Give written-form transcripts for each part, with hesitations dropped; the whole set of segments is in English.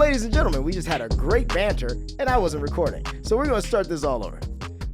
ladies and gentlemen, we just had a great banter, and I wasn't recording. So we're going to start this all over.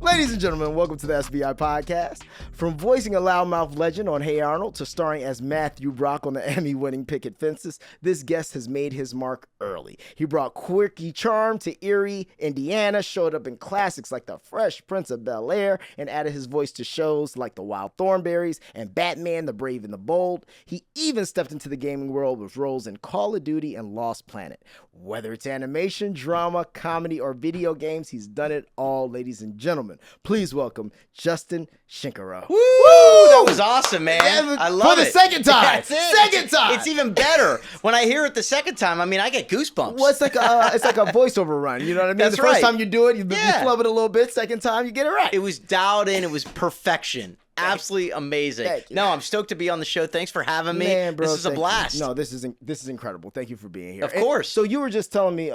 Ladies and gentlemen, welcome to the SBI podcast. From voicing a loudmouth legend on Hey Arnold to starring as Matthew Brock on the Emmy-winning Picket Fences, this guest has made his mark early. He brought quirky charm to Eerie, Indiana, showed up in classics like The Fresh Prince of Bel, and added his voice to shows like The Wild Thornberrys and Batman, The Brave and the Bold. He even stepped into the gaming world with roles in Call of Duty and Lost Planet. Whether it's animation, drama, comedy, or video games, he's done it all, ladies and gentlemen. Please welcome Justin Shenkarow. Woo! That was awesome, man. I love it. For the second time. That's it. Second time. It's even better. When I hear it the second time, I mean, I get goosebumps. Well, it's like a voiceover run. You know what I mean? That's the first right. time you do it, you flub it a little bit. Second time, you get it right. It was dialed in. It was perfection. Absolutely amazing. No, I'm stoked to be on the show. Thanks for having me. Man, bro, this is a blast. No, this is incredible. Thank you for being here. Of course. So you were just telling me,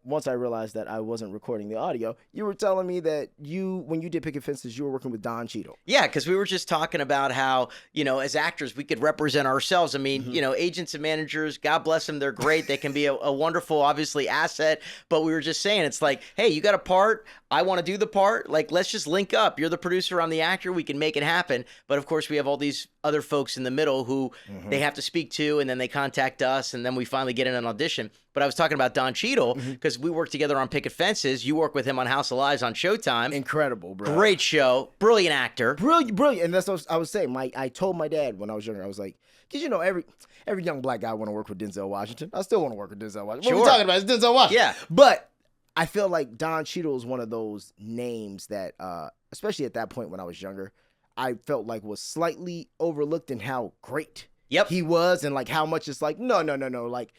once I realized that I wasn't recording the audio, you were telling me that when you did Picket Fences, you were working with Don Cheadle. Yeah, because we were just talking about how, as actors, we could represent ourselves. I mean, agents and managers, God bless them, they're great. They can be a wonderful, obviously, asset. But we were just saying, it's like, hey, you got a part. I want to do the part. Like, let's just link up. You're the producer, I'm the actor. We can make it happen. But of course, we have all these other folks in the middle who they have to speak to, and then they contact us, and then we finally get in an audition. But I was talking about Don Cheadle because we worked together on Picket Fences. You work with him on House of Lies on Showtime. Incredible, bro. Great show. Brilliant actor. Brilliant. And that's what I was saying. I told my dad when I was younger, I was like, because every young black guy want to work with Denzel Washington. I still want to work with Denzel Washington. Sure. What are we talking about? It's Denzel Washington. Yeah. But I feel like Don Cheadle is one of those names that, especially at that point when I was younger, I felt like was slightly overlooked in how great he was, and like how much it's like, no. Like,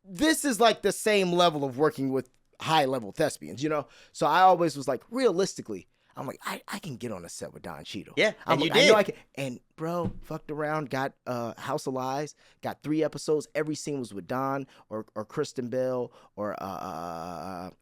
this is like the same level of working with high-level thespians, So I always was like, realistically, I'm like, I can get on a set with Don Cheadle. Yeah, and you I did. know I can. And, bro, fucked around, got House of Lies, got 3 episodes. Every scene was with Don or Kristen Bell or, I'm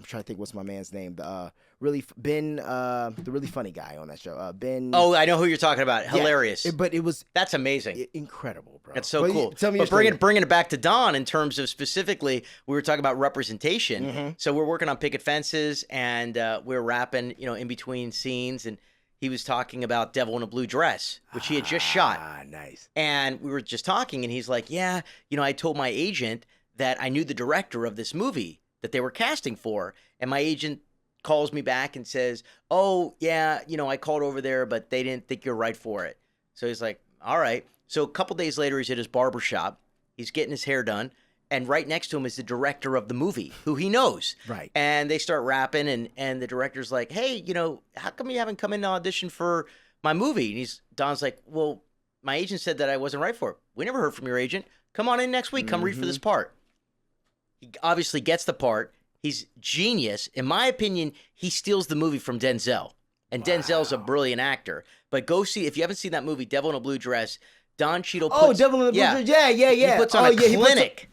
trying to think what's my man's name. The really funny guy on that show. Ben. Oh, I know who you're talking about. Hilarious. Yeah, That's amazing. Incredible, bro. That's so cool. Tell me but bringing it back to Don in terms of specifically, we were talking about representation. So we're working on Picket Fences, and we're rapping, in between scenes, and he was talking about Devil in a Blue Dress, which he had just shot. Nice. And we were just talking, and he's like, yeah, I told my agent that I knew the director of this movie that they were casting for, and my agent calls me back and says, oh, yeah, I called over there, but they didn't think you're right for it. So he's like, all right. So a couple days later, he's at his barber shop. He's getting his hair done. And right next to him is the director of the movie, who he knows. Right. And they start rapping, and the director's like, hey, how come you haven't come in to audition for my movie? And Don's like, well, my agent said that I wasn't right for it. We never heard from your agent. Come on in next week. Come read for this part. He obviously gets the part. He's genius. In my opinion, he steals the movie from Denzel. And Denzel's a brilliant actor. But go see, if you haven't seen that movie, Devil in a Blue Dress, Don Cheadle puts... Devil in the Blue Dress. Yeah. He puts on a clinic.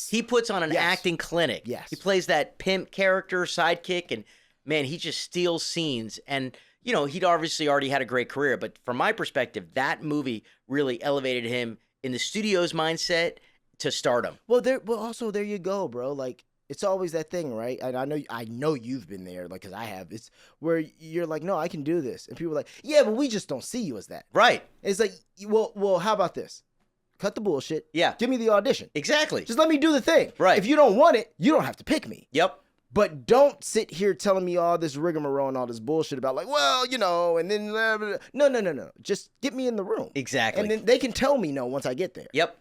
He puts on an acting clinic. Yes. He plays that pimp character, sidekick, and, man, he just steals scenes. And, he'd obviously already had a great career. But from my perspective, that movie really elevated him in the studio's mindset to stardom. Well, also, there you go, bro. Like, it's always that thing, right? And I know you've been there, like, because I have. It's where you're like, no, I can do this. And people are like, yeah, but we just don't see you as that. Right. It's like, well, how about this? Cut the bullshit. Yeah. Give me the audition. Exactly. Just let me do the thing. Right. If you don't want it, you don't have to pick me. Yep. But don't sit here telling me all this rigmarole and all this bullshit about, like, well, and then blah, blah, blah. No. Just get me in the room. Exactly. And then they can tell me no once I get there. Yep.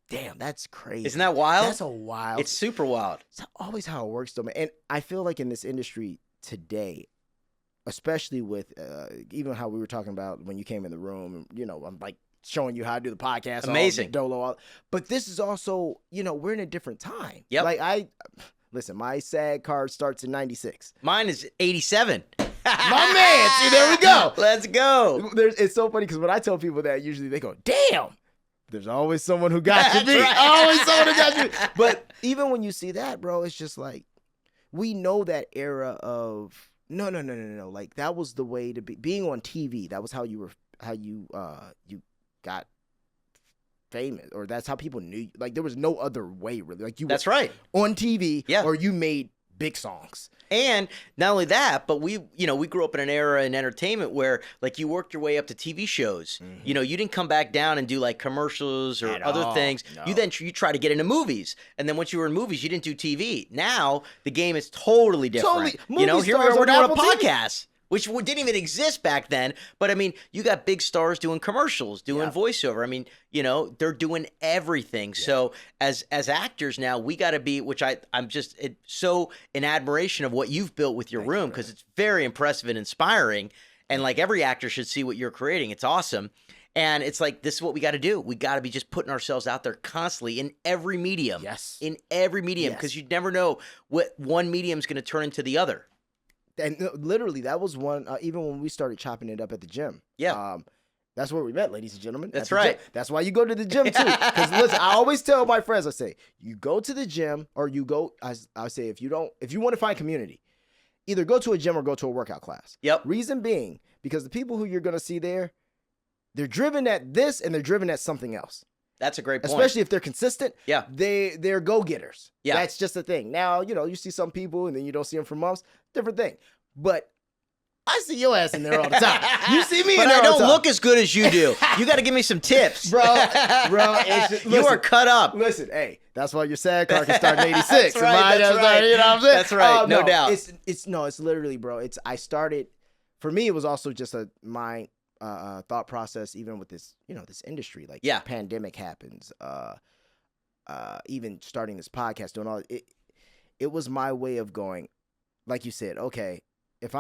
Damn, that's crazy. Isn't that wild? That's a wild. It's super wild. It's always how it works, though, man. And I feel like in this industry today, especially with even how we were talking about when you came in the room, I'm like showing you how to do the podcast. Amazing. But this is also, we're in a different time. Yep. Like listen, my SAG card starts in 96. Mine is 87. My man. See, there we go. Let's go. It's so funny because when I tell people that, usually they go, damn. There's always someone who got you beat. Right. Always someone who got you beat. But even when you see that, bro, it's just like, we know that era of no. Like, that was the way to be. Being on TV, that was how you got famous, or that's how people knew you. Like, there was no other way, really. Like, you That's were right. on TV, Yeah. or you made big songs. And not only that, but we grew up in an era in entertainment where, like, you worked your way up to TV shows. Mm-hmm. You didn't come back down and do like commercials or At other all. things. No. You try to get into movies, and then once you were in movies, you didn't do TV. Now the game is totally different. Totally. Here Movie we are, stars we're on doing a Apple TV. podcast, which didn't even exist back then. But I mean, you got big stars doing commercials, doing voiceover. I mean, they're doing everything. Yeah. So as actors now, we got to be, which I'm just so in admiration of what you've built with your room, because it's very impressive and inspiring. And like, every actor should see what you're creating. It's awesome. And it's like, this is what we got to do. We got to be just putting ourselves out there constantly in every medium. Yes. In every medium, because you never know what one medium is going to turn into the other. And literally, that was one, even when we started chopping it up at the gym. Yeah. That's where we met, ladies and gentlemen. That's right. Gym. That's why you go to the gym, too. Because, listen, I always tell my friends, I say, you go to the gym, or you go, I say, if you want to find community, either go to a gym or go to a workout class. Yep. Reason being, because the people who you're going to see there, they're driven at this and they're driven at something else. That's a great point. Especially if they're consistent. Yeah. They're go-getters. Yeah. That's just the thing. Now, you see some people and then you don't see them for months. Different thing. But I see your ass in there all the time. You see me in there all the time. But I don't look as good as you do. You got to give me some tips. Bro, it's just, you are cut up. Listen, hey, that's why your sad car can start in 86. That's right. You know what I'm saying? That's right. No doubt. It's literally, bro. I started, for me, it was also just my thought process, even with this, this industry. Like, pandemic happens, even starting this podcast, doing all it was my way of going, like you said, okay, if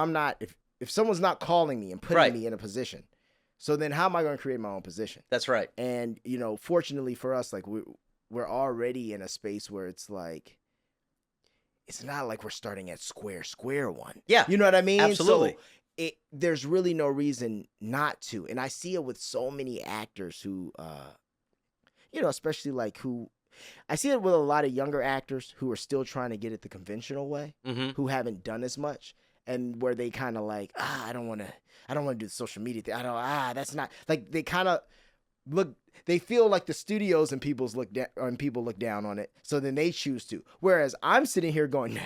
someone's not calling me and putting me in a position, so then how am I going to create my own position? That's right. And, fortunately for us, like, we're already in a space where it's like, it's not like we're starting at square one. Yeah. You know what I mean? Absolutely. So there's really no reason not to. And I see it with so many actors who, especially like I see it with a lot of younger actors who are still trying to get it the conventional way, who haven't done as much, and where they kind of like, I don't want to do the social media thing. That's not, like, they kind of they feel like the studios and people look down on it, so then they choose to. Whereas I'm sitting here going, no.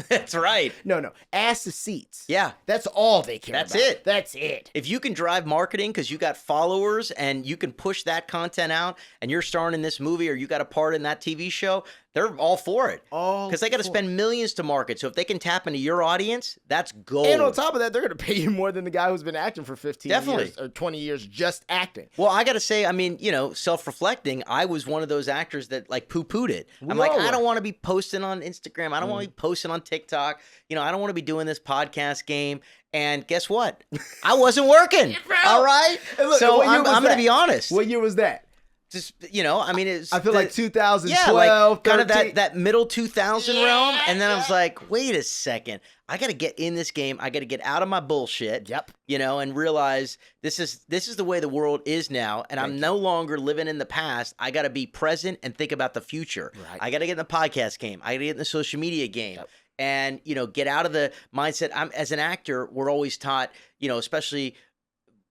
That's right. No. Ass to seats. Yeah. That's all they care about. That's it. If you can drive marketing because you got followers and you can push that content out, and you're starring in this movie or you got a part in that TV show, they're all for it. Because they got to spend millions to market. So if they can tap into your audience, that's gold. And on top of that, they're going to pay you more than the guy who's been acting for 15 years or 20 years just acting. Well, I got to say, I mean, self-reflecting, I was one of those actors that like poo-pooed it. I'm like, I don't want to be posting on Instagram. I don't want to be posting on TikTok. I don't want to be doing this podcast game. And guess what? I wasn't working. All right? Look, so I'm going to be honest. What year was that? Just, I mean, it's... I feel like 2012, yeah, like kind of that middle 2000 Yeah, realm. And then I was like, wait a second. I got to get in this game. I got to get out of my bullshit. Yep. And realize this is the way the world is now. And I'm no longer living in the past. I got to be present and think about the future. Right. I got to get in the podcast game. I got to get in the social media game. Yep. And, get out of the mindset. As an actor, we're always taught, especially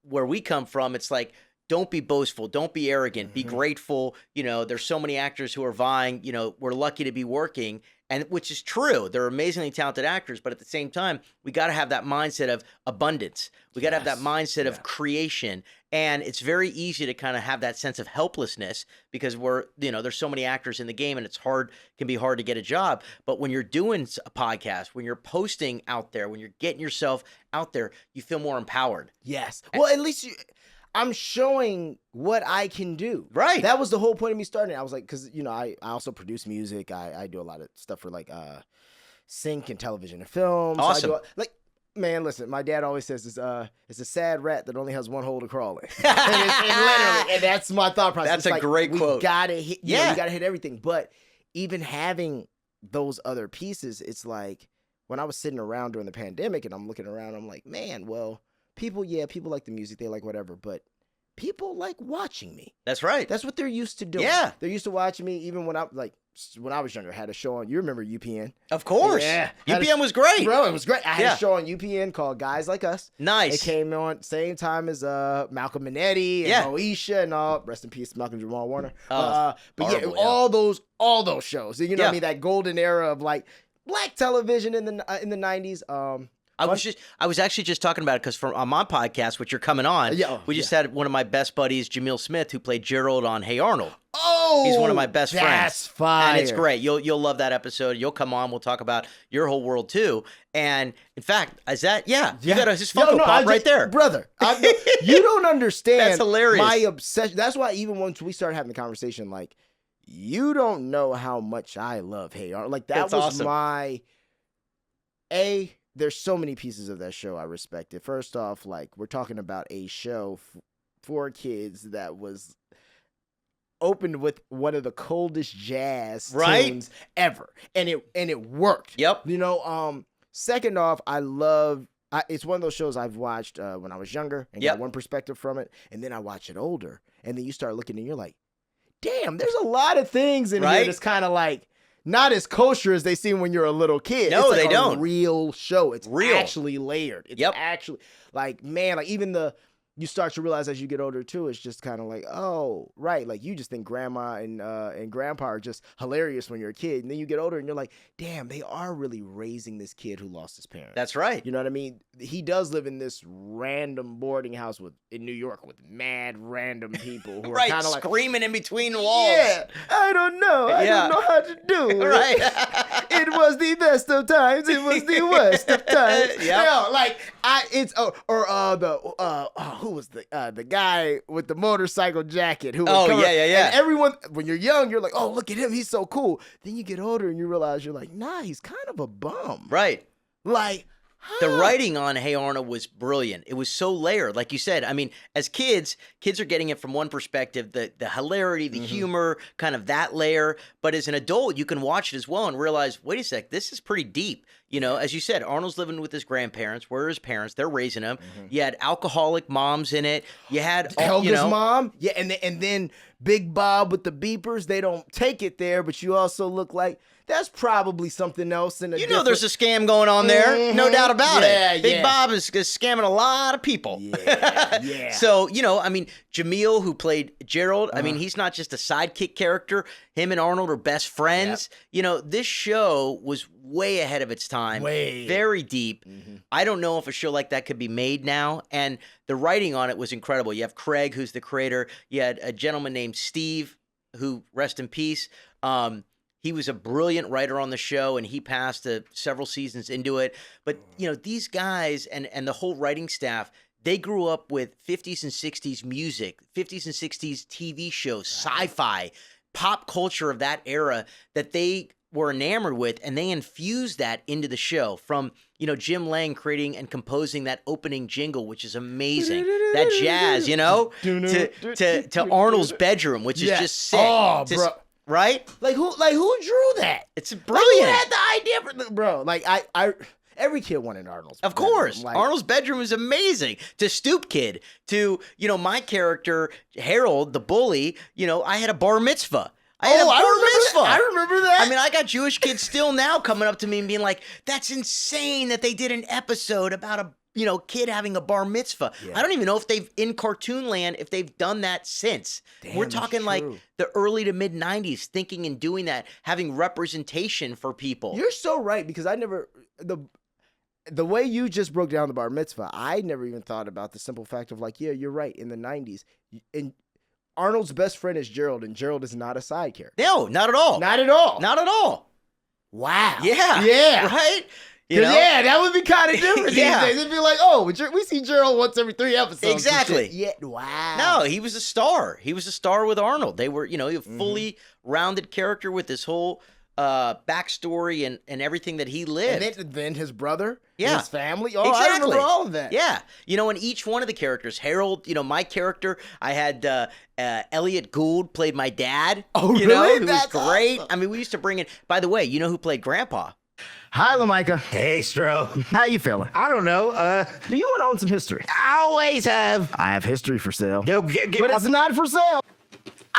where we come from, it's like, don't be boastful. Don't be arrogant. Be grateful. There's so many actors who are vying. We're lucky to be working, and which is true. They're amazingly talented actors, but at the same time, we got to have that mindset of abundance. We got to have that mindset of creation, and it's very easy to kind of have that sense of helplessness because there's so many actors in the game, and can be hard to get a job. But when you're doing a podcast, when you're posting out there, when you're getting yourself out there, you feel more empowered. Yes. Well, at least I'm showing what I can do. Right. That was the whole point of me starting. I was like, because, I also produce music. I do a lot of stuff for like sync and television and film. Awesome. So man, listen, my dad always says it's a sad rat that only has one hole to crawl in. and that's my thought process. That's a great quote. We got to hit, we got to hit everything. But even having those other pieces, it's like when I was sitting around during the pandemic and I'm looking around, I'm like, man, well, people like the music, they like whatever, but people like watching me. That's right. That's what they're used to doing. Yeah. They're used to watching me even when I'm like when I was younger, had a show on. You remember UPN? Of course. Yeah. UPN was great. Bro, it was great. I had a show on UPN called Guys Like Us. Nice. It came on same time as Malcolm and Eddie and Moesha and all. Rest in peace, Malcolm Jamal Warner. But horrible, all those shows. You know what I mean? That golden era of like black television in the 90s. I was actually just talking about it because on my podcast, which you're coming on, we just had one of my best buddies, Jamil Smith, who played Gerald on Hey Arnold. Oh, he's one of my best friends. That's fire. And it's great. You'll love that episode. You'll come on. We'll talk about your whole world too. And in fact, is that you got his Funko Pop right there, brother. You don't understand. That's hilarious. My obsession. That's why even once we started having the conversation, like you don't know how much I love Hey Arnold. Like that's was awesome. There's so many pieces of that show I respect it. First off, like we're talking about a show for kids that was opened with one of the coldest jazz tunes ever, and it worked. Yep. You know. Second off, it's one of those shows I've watched when I was younger and got one perspective from it, and then I watch it older, and then you start looking and you're like, damn, there's a lot of things in here that's kind of like. Not as kosher as they seem when you're a little kid. No, it's like they don't. Real show. It's real. Actually layered. It's actually like, man, like even you start to realize as you get older too, it's just kind of like, oh, right. Like you just think grandma and grandpa are just hilarious when you're a kid. And then you get older and you're like, damn, they are really raising this kid who lost his parents. That's right. You know what I mean? He does live in this random boarding house in New York with mad random people who are kind of like screaming in between walls. Yeah, I don't know. I don't know how to do it. Right. It was the best of times. It was the worst of times. Who was the guy with the motorcycle jacket? Who? And everyone, when you're young, you're like, oh, look at him, he's so cool. Then you get older and you realize you're like, nah, he's kind of a bum. Right. Like. The writing on Hey Arnold was brilliant. It was so layered. Like you said, I mean, as kids are getting it from one perspective, the hilarity, the humor, kind of that layer. But as an adult, you can watch it as well and realize, wait a sec, this is pretty deep. You know, as you said, Arnold's living with his grandparents. Where are his parents? They're raising him. You had alcoholic moms in it. You had Helga's mom. Yeah, and then Big Bob with the beepers. They don't take it there, but you also look like that's probably something else. There's a scam going on there. No doubt about it. Big Bob is scamming a lot of people. Yeah. So, I mean, Jamil, who played Gerald, I mean, he's not just a sidekick character. Him and Arnold are best friends. Yep. This show was way ahead of its time. Very deep. I don't know if a show like that could be made now. And the writing on it was incredible. You have Craig, who's the creator. You had a gentleman named Steve, who, rest in peace, he was a brilliant writer on the show, and he passed several seasons into it. But, these guys and the whole writing staff, they grew up with 50s and 60s music, 50s and 60s TV shows, sci-fi, pop culture of that era that they were enamored with, and they infused that into the show from, Jim Lang creating and composing that opening jingle, which is amazing. That jazz, to Arnold's bedroom, which is just sick. Oh, bro. Right? Like who drew that? It's brilliant. Like, who had the idea for bro? Like I every kid wanted Arnold's. Of course. Arnold's bedroom is amazing. To Stoop Kid, to my character Harold, the bully, I had a bar mitzvah. I remember that. I mean, I got Jewish kids still now coming up to me and being like, that's insane that they did an episode about a kid having a bar mitzvah. Yeah. I don't even know if in cartoon land, if they've done that since. Damn, we're talking like the early to mid 90s, thinking and doing that, having representation for people. You're so right, because I never, the way you just broke down the bar mitzvah, I never even thought about the simple fact of like, yeah, you're right. In the 90s, and Arnold's best friend is Gerald, and Gerald is not a side character. No, not at all. Not at all. Not at all. Wow. Yeah. Yeah. Right? Yeah, that would be kind of different these days. It'd be like, oh, we see Gerald once every 3 episodes. Exactly. Yeah, wow. No, he was a star. He was a star with Arnold. They were, a fully rounded character with this whole backstory and everything that he lived. And then his brother, his family. Oh, exactly. I remember all of that. Yeah. And each one of the characters, Harold, my character, I had Elliot Gould played my dad. Oh, really? Who was great. Awesome. I mean, we used to bring in, by the way, who played Grandpa? Hi, Lamicah. Hey, Stro. How you feeling? I don't know. Do you want to own some history? I always have. I have history for sale. But it's not for sale.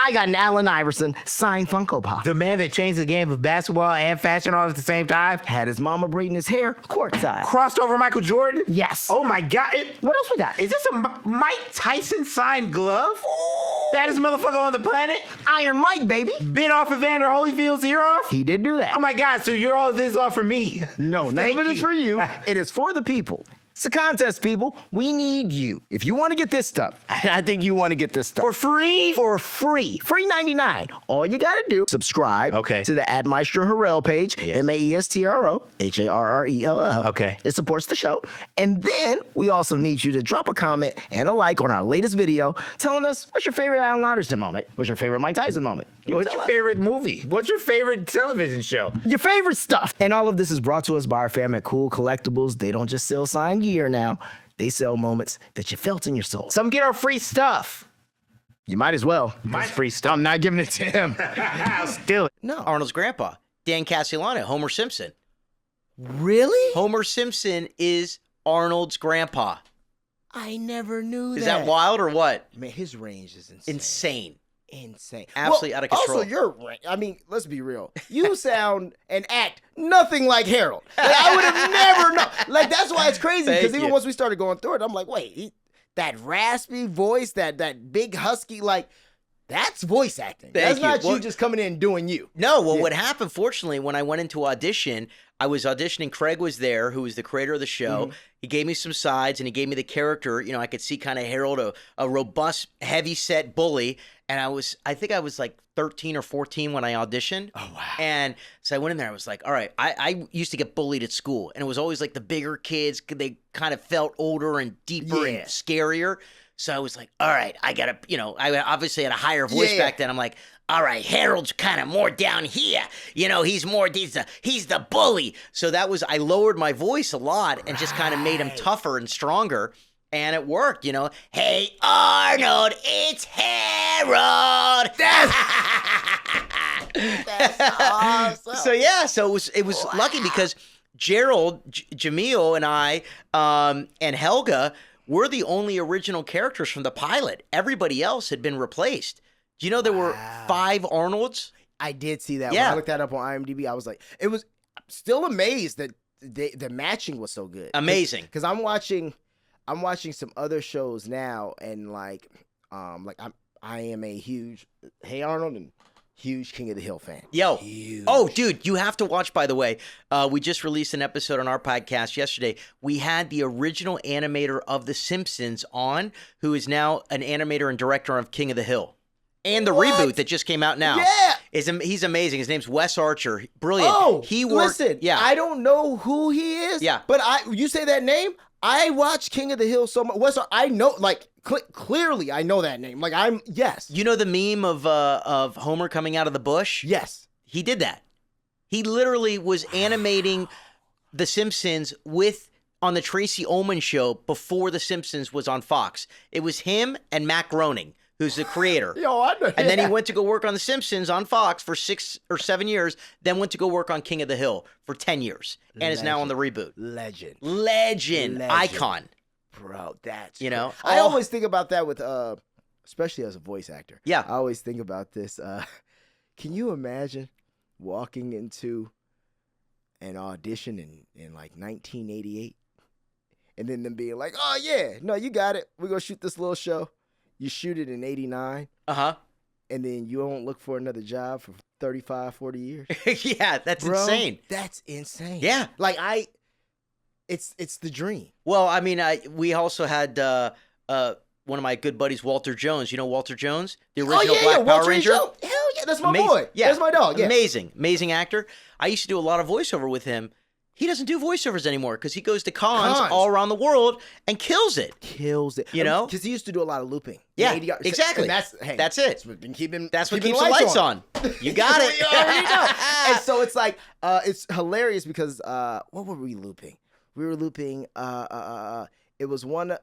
I got an Allen Iverson signed Funko Pop. The man that changed the game of basketball and fashion all at the same time. Had his mama braiding his hair courtside. Crossed over Michael Jordan. Yes. Oh my God. What else we got? Is this a Mike Tyson signed glove? Baddest motherfucker on the planet? Iron Mike, baby. Been off Evander Holyfield's ear off? He did do that. Oh my God, so you're all this off for me. No, none of it is for you. It is for the people. It's a contest, people. We need you. If you want to get this stuff, and I think you want to get this stuff. For free? For free. Free 99. All you got to do, subscribe to the Ad Maestro Harrell page, Maestro Harrell. Okay. It supports the show. And then we also need you to drop a comment and a like on our latest video telling us what's your favorite Allen Iverson moment? What's your favorite Mike Tyson moment? What's your favorite movie? What's your favorite television show? Your favorite stuff. And all of this is brought to us by our fam at Cool Collectibles. They don't just sell signed gear now. They sell moments that you felt in your soul. Some get our free stuff. You might as well. My free stuff. I'm not giving it to him. I'll steal it. No. Arnold's grandpa, Dan Castellano, Homer Simpson. Really? Homer Simpson is Arnold's grandpa. I never knew that. Is that wild or what? Man, his range is insane. Insane. Absolutely out of control. Also, I mean, let's be real. You sound and act nothing like Harold. Like, I would have never known. Like, that's why it's crazy. Because even once we started going through it, I'm like, wait, that raspy voice, that big husky, like, that's voice acting. That's not you just coming in and doing you. No, well, what happened, fortunately, when I went into audition, I was auditioning. Craig was there, who was the creator of the show. Mm-hmm. He gave me some sides, and he gave me the character. You know, I could see kind of Harold, a robust, heavy-set bully. And I think I was like 13 or 14 when I auditioned. Oh, wow. And so I went in there. I was like, all right, I used to get bullied at school. And it was always like the bigger kids. They kind of felt older and deeper and scarier. So I was like, all right, I got to, I obviously had a higher voice back then. I'm like, all right, Harold's kind of more down here. He's the bully. So I lowered my voice a lot and just kind of made him tougher and stronger. And it worked, Hey Arnold, it's Harold. That's awesome. So it was lucky because Gerald, Jamil, and I, and Helga were the only original characters from the pilot. Everybody else had been replaced. Do you know there were 5 Arnolds? I did see that. Yeah. When I looked that up on IMDb, I was like, I'm still amazed that the matching was so good. Amazing. Because I'm watching some other shows now, and I am a huge Hey Arnold and huge King of the Hill fan. Yo. Huge. Oh, dude, you have to watch, by the way. We just released an episode on our podcast yesterday. We had the original animator of The Simpsons on, who is now an animator and director of King of the Hill. And the reboot that just came out now. Yeah. He's amazing. His name's Wes Archer. Brilliant. Oh, he worked, listen, I don't know who he is. Yeah. But you say that name, I watch King of the Hill so much. I know, clearly I know that name. Yes. You know the meme of Homer coming out of the bush? Yes. He did that. He literally was animating The Simpsons on the Tracy Ullman show before The Simpsons was on Fox. It was him and Matt Groening, who's the creator. Yo, I know. And then he went to go work on The Simpsons on Fox for 6 or 7 years, then went to go work on King of the Hill for 10 years, and is now on the reboot. Legend. Icon. Bro, that's I always think about that with especially as a voice actor. Yeah. I always think about this. Can you imagine walking into an audition in 1988 and then them being like, "Oh yeah, no, you got it. We're going to shoot this little show." You shoot it in 89. Uh-huh. And then you don't look for another job for 35, 40 years. Yeah, that's insane. That's insane. Yeah. It's the dream. Well, I mean, we also had one of my good buddies, Walter Jones. You know Walter Jones? The original Black Power Ranger? Hell yeah, that's my boy. Yeah. That's my dog. Yeah. Amazing actor. I used to do a lot of voiceover with him. He doesn't do voiceovers anymore because he goes to cons all around the world and kills it. Because he used to do a lot of looping. Yeah, exactly. That's it. That's what keeps the lights on. You got it. You already know. And so it's it's hilarious because what were we looping? We were looping. It was one.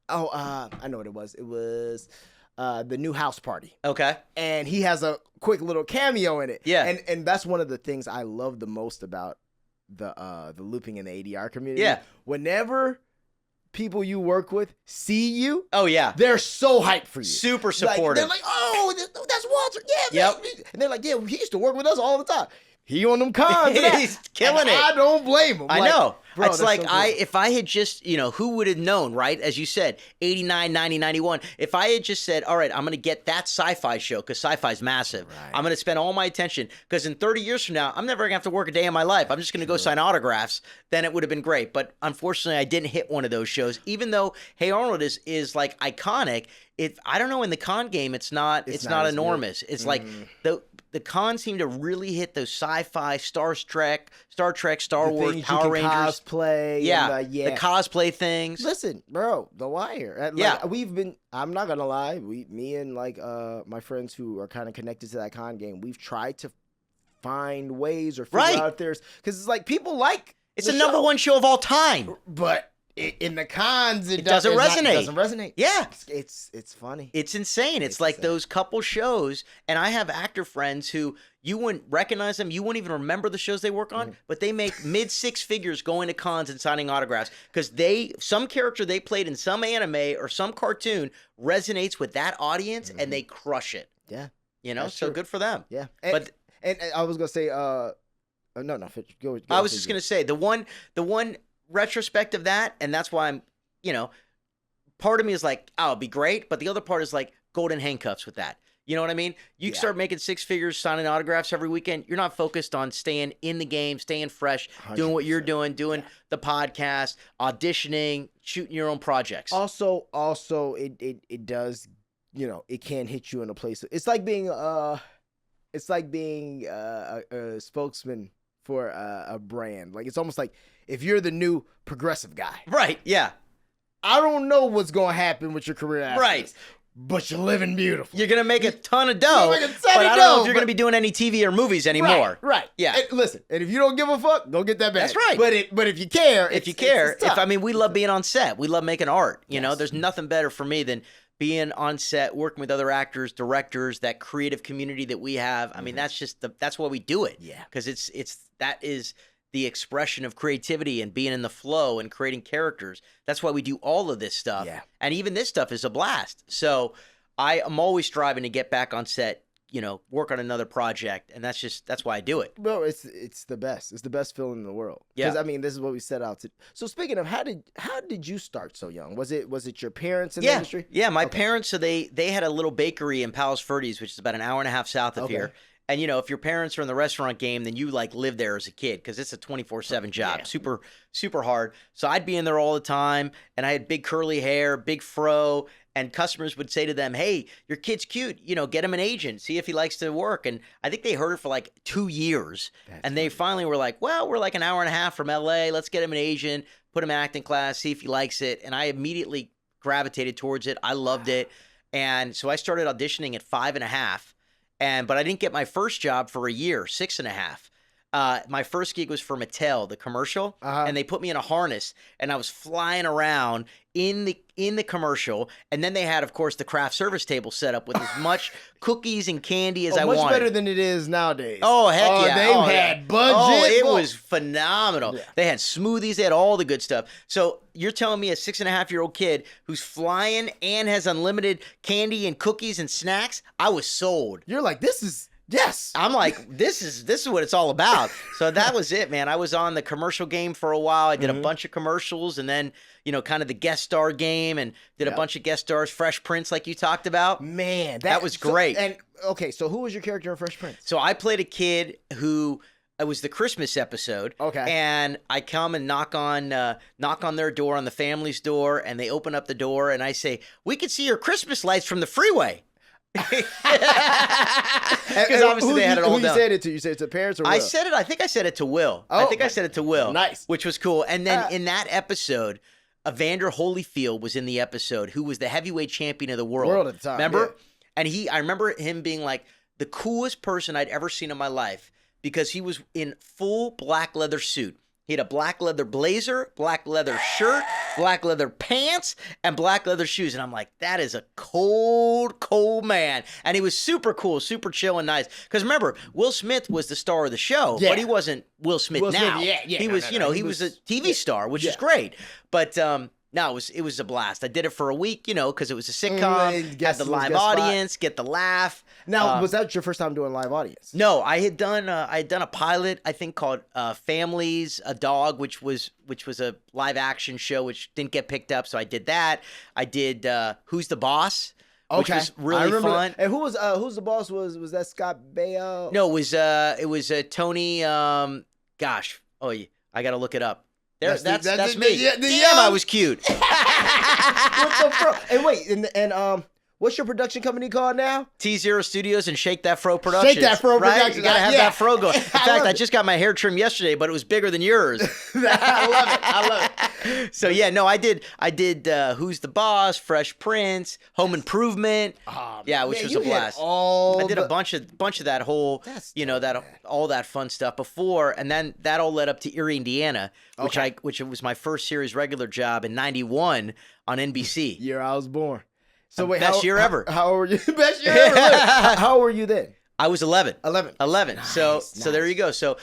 I know what it was. It was the new house party. Okay. And he has a quick little cameo in it. Yeah. And that's one of the things I love the most about the looping in the ADR community. Yeah. Whenever people you work with see you, Oh yeah. they're so hyped for you. Super Like, supportive. they're like, oh, that's Walter. Yeah, Yep. man. And they're like, yeah, he used to work with us all the time. He on them cons. and that. He's killing And it. I don't blame him. I Like, know. bro, it's that's like so cool. if I had just, who would have known, right? As you said, 89, 90, 91. If I had just said, all right, I'm going to get that sci-fi show because sci-fi is massive. Right. I'm going to spend all my attention because in 30 years from now, I'm never going to have to work a day in my life. I'm just going to go sign autographs. Then it would have been great. But unfortunately, I didn't hit one of those shows, even though Hey Arnold is like iconic. I don't know, in the con game, it's not not as enormous. It's like the cons seem to really hit those sci-fi, Star Trek, Star The Wars, things Power you can Rangers. cosplay. Yeah, and, yeah. the cosplay things. Listen, bro, The Wire. Yeah. We've been, I'm not going to lie, me and like my friends who are kind of connected to that con game, we've tried to find ways or figure Right. out if there's, because it's like people like It's the the number show, one show of all time. but in the cons, it doesn't resonate. Doesn't resonate. Yeah. It's funny. It's insane. It's like insane. those couple shows, and I have actor friends who you wouldn't recognize them. You wouldn't even remember the shows they work on, but they make mid six figures going to cons and signing autographs because some character they played in some anime or some cartoon resonates with that audience, and they crush it. Yeah. That's So true. good for them. Yeah. But And I was gonna say, no, go. I was just gonna say the one retrospect of that, and that's why I'm, part of me is like, oh, it'd be great, but the other part is like golden handcuffs with that. You know what I mean? You Yeah. start making six figures, signing autographs every weekend. You're not focused on staying in the game, staying fresh, doing what you're 100%. doing the podcast, auditioning, shooting your own projects. Also, it does, it can hit you in a place. It's like being a spokesman for a brand. Like, it's almost like if you're the new progressive guy. Right? Yeah. I don't know what's gonna happen with your career after Right. this, but you're living beautiful. You're gonna make a ton of dough, You're making a ton but of I don't know dough, if you're gonna be doing any TV or movies anymore. Right. Yeah. And listen, and if you don't give a fuck, go get that bag. That's right. But if you care, If you care, it's tough. we love being on set. We love making art. Yes. There's nothing better for me than being on set, working with other actors, directors, that creative community that we have. I mean, that's why we do it. Yeah. Because that is the expression of creativity and being in the flow and creating characters. That's why we do all of this stuff. Yeah. And even this stuff is a blast. So I am always striving to get back on set, work on another project. And that's why I do it. Bro, it's the best. It's the best feeling in the world. Yeah. Because this is what we set out to. So speaking of, how did you start so young? Was it your parents in the industry? Yeah, my Okay. parents, so they had a little bakery in Palos Verdes, which is about an hour and a half south of Okay. here. And, if your parents are in the restaurant game, then you live there as a kid because it's a 24/7 job. Yeah. Super, super hard. So I'd be in there all the time, and I had big curly hair, big fro, and customers would say to them, hey, your kid's cute, get him an agent, see if he likes to work. And I think they heard it for like 2 years. And they finally were like, well, we're like an hour and a half from LA. Let's get him an agent, put him in acting class, see if he likes it. And I immediately gravitated towards it. I loved it. And so I started auditioning at 5.5. But I didn't get my first job for a year, 6.5. My first gig was for Mattel, the commercial, and they put me in a harness, and I was flying around in the commercial. And then they had, of course, the craft service table set up with as much cookies and candy as I much wanted. better than it is nowadays. Oh, heck yeah. They've had budget. Oh, it Well, was phenomenal. Yeah. They had smoothies. They had all the good stuff. So you're telling me a 6.5-year-old kid who's flying and has unlimited candy and cookies and snacks? I was sold. You're like, this is, yes. I'm like, this is what it's all about. So that was it, man. I was on the commercial game for a while. I did a bunch of commercials, and then, kind of the guest star game, and did a bunch of guest stars, Fresh Prince, like you talked about. Man, That was great. And okay, so who was your character in Fresh Prince? So I played a kid who, it was the Christmas episode. Okay. And I come and knock on their door, on the family's door, and they open up the door, and I say, we can see your Christmas lights from the freeway. Because obviously they had it all who done. you said it to? You said it to parents or I Will? said it. I think I said it to Will. Oh, I think I said it to Will. nice. Which was cool. And then in that episode, Evander Holyfield was in the episode, who was the heavyweight champion of the world. At the time. Remember? Yeah. And I remember him being like the coolest person I'd ever seen in my life because he was in full black leather suit. He had a black leather blazer, black leather shirt, black leather pants, and black leather shoes. And I'm like, that is a cold, cold man. And he was super cool, super chill and nice. Because remember, Will Smith was the star of the show, Yeah. but he wasn't Will Smith Will Smith, now. yeah, He no, was, no, no. he was a TV star, which is great. But No, it was a blast. I did it for a week, because it was a sitcom, guest- had the live guest spot. audience, get the laugh. Now, was that your first time doing live audience? No, I had done a pilot, I think, called Families, a Dog, which was a live action show which didn't get picked up, so I did that. I did Who's the Boss, which was I really remember fun. that. And who's the boss? Was that Scott Baio? No, it was Tony. I gotta look it up. That's me. Damn, I was cute. What's the fro? And wait, and what's your production company called now? T0 Studios and Shake That Fro Productions. Shake That Fro right? Productions. You gotta have Yeah. that fro going. In fact, I just got my hair trimmed yesterday, but it was bigger than yours. I love it. So yeah, no, I did Who's the Boss, Fresh Prince, Home Improvement. Yeah, which was a blast. I did a bunch of that whole, all that fun stuff before, and then that all led up to Eerie, Indiana, which was my first series regular job in '91 on NBC. Year I was born. So wait, best year ever. How were you? Best year ever. Look, how were you then? I was 11. 11. Nice, so there nice. you go. So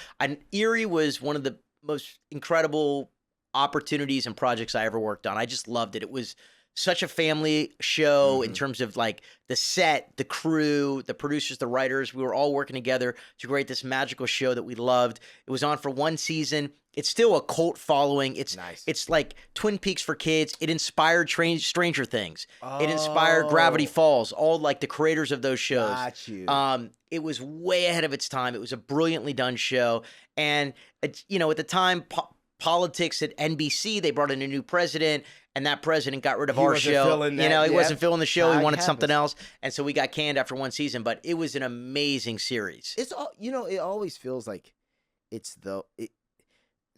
Eerie was one of the most incredible opportunities and projects I ever worked on. I just loved it. It was such a family show in terms of like the set, the crew, the producers, the writers. We were all working together to create this magical show that we loved. It was on for one season. It's still a cult following. It's Nice. It's like Twin Peaks for kids. It inspired Stranger Things. It inspired Gravity Falls. All like the creators of those shows. Got you. It was way ahead of its time. It was a brilliantly done show. And at the time, politics at NBC, they brought in a new president, and that president got rid of our wasn't show. feeling that, He wasn't filling the show. He It wanted something happens. else, and so we got canned after one season. But it was an amazing series. It's all it always feels like it's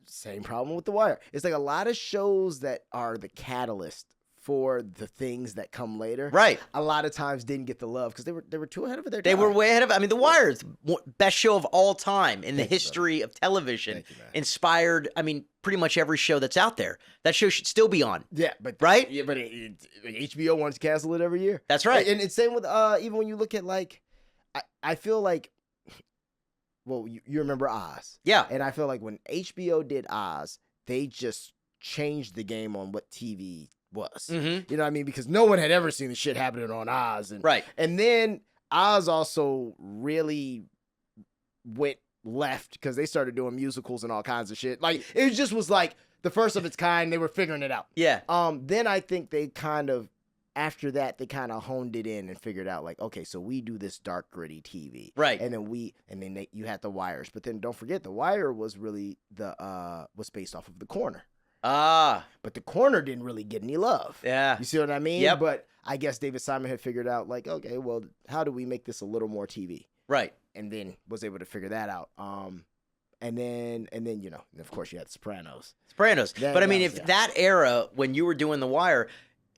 same problem with The Wire. It's like a lot of shows that are the catalyst for the things that come later. Right. A lot of times didn't get the love because they were too ahead of their time. They were way ahead of. I mean, The Wire is the best show of all time in the Thank you, history of television. Thank you, man. Inspired. I mean, pretty much every show that's out there. That show should still be on. Yeah, but Right? Yeah, but HBO wants to cancel it every year. That's right. And it's same with even when you look at like, I feel like, well, you remember Oz. Yeah. And I feel like when HBO did Oz, they just changed the game on what TV was. Mm-hmm. You know what I mean? Because no one had ever seen the shit happening on Oz. And, Right. And then Oz also really went left because they started doing musicals and all kinds of shit. Like, it just was like the first of its kind. They were figuring it out. Yeah. Then I think they kind of, after that, they kind of honed it in and figured out like, okay, so we do this dark, gritty TV. Right. And then you had The Wires. But then don't forget, The Wire was really was based off of The Corner. But The Corner didn't really get any love. Yeah. You see what I mean? Yep. But I guess David Simon had figured out like, okay, well, how do we make this a little more TV? Right. And then was able to figure that out. And then of course you had The Sopranos. Sopranos. That- But I that mean, was- if yeah. that era, when you were doing The Wire,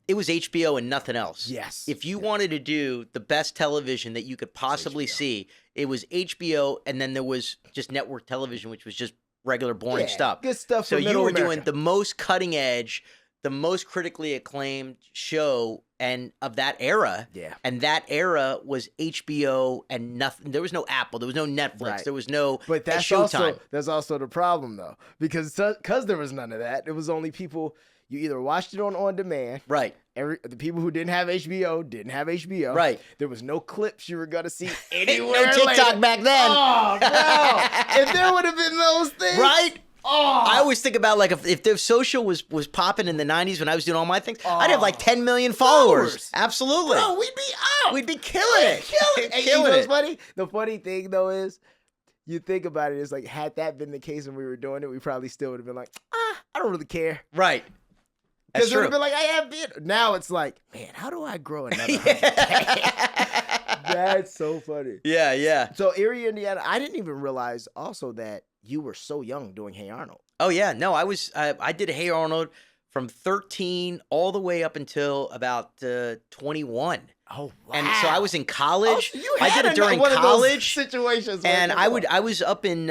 it was HBO and nothing else. Yes. If you Yeah. wanted to do the best television that you could possibly HBO. see, it was HBO, and then there was just network television, which was just regular boring Yeah, stuff. good stuff So for you middle were America. doing the most cutting edge, the most critically acclaimed show and of that era. Yeah. And that era was HBO and nothing. There was no Apple. There was no Netflix. Right. There was no But that's Showtime. also the problem though, because there was none of that. It was only people you either watched it on demand. Right. The people who didn't have HBO didn't have HBO. Right. There was no clips you were gonna see No anywhere. TikTok later. back then. Oh no! If there would have been those things, Right? Oh, I always think about like if the social was popping in the 90s when I was doing all my things, I'd have like 10 million followers. Absolutely. bro, we'd be up. We'd be killing it. Killing it. And you Killing know what's it. funny? The funny thing though is, you think about it, it's like had that been the case when we were doing it, we probably still would have been like, I don't really care. Right. That's Because it would true. have been like, I have been. Now it's like, man, how do I grow another 100K? That's so funny. Yeah, yeah. So Eerie, Indiana, I didn't even realize also that you were so young doing Hey Arnold. Oh yeah, no, I did Hey Arnold from 13 all the way up until about 21. Oh wow! And so I was in college. Oh, so you I had did it during one of those college. situations, And like, I was up in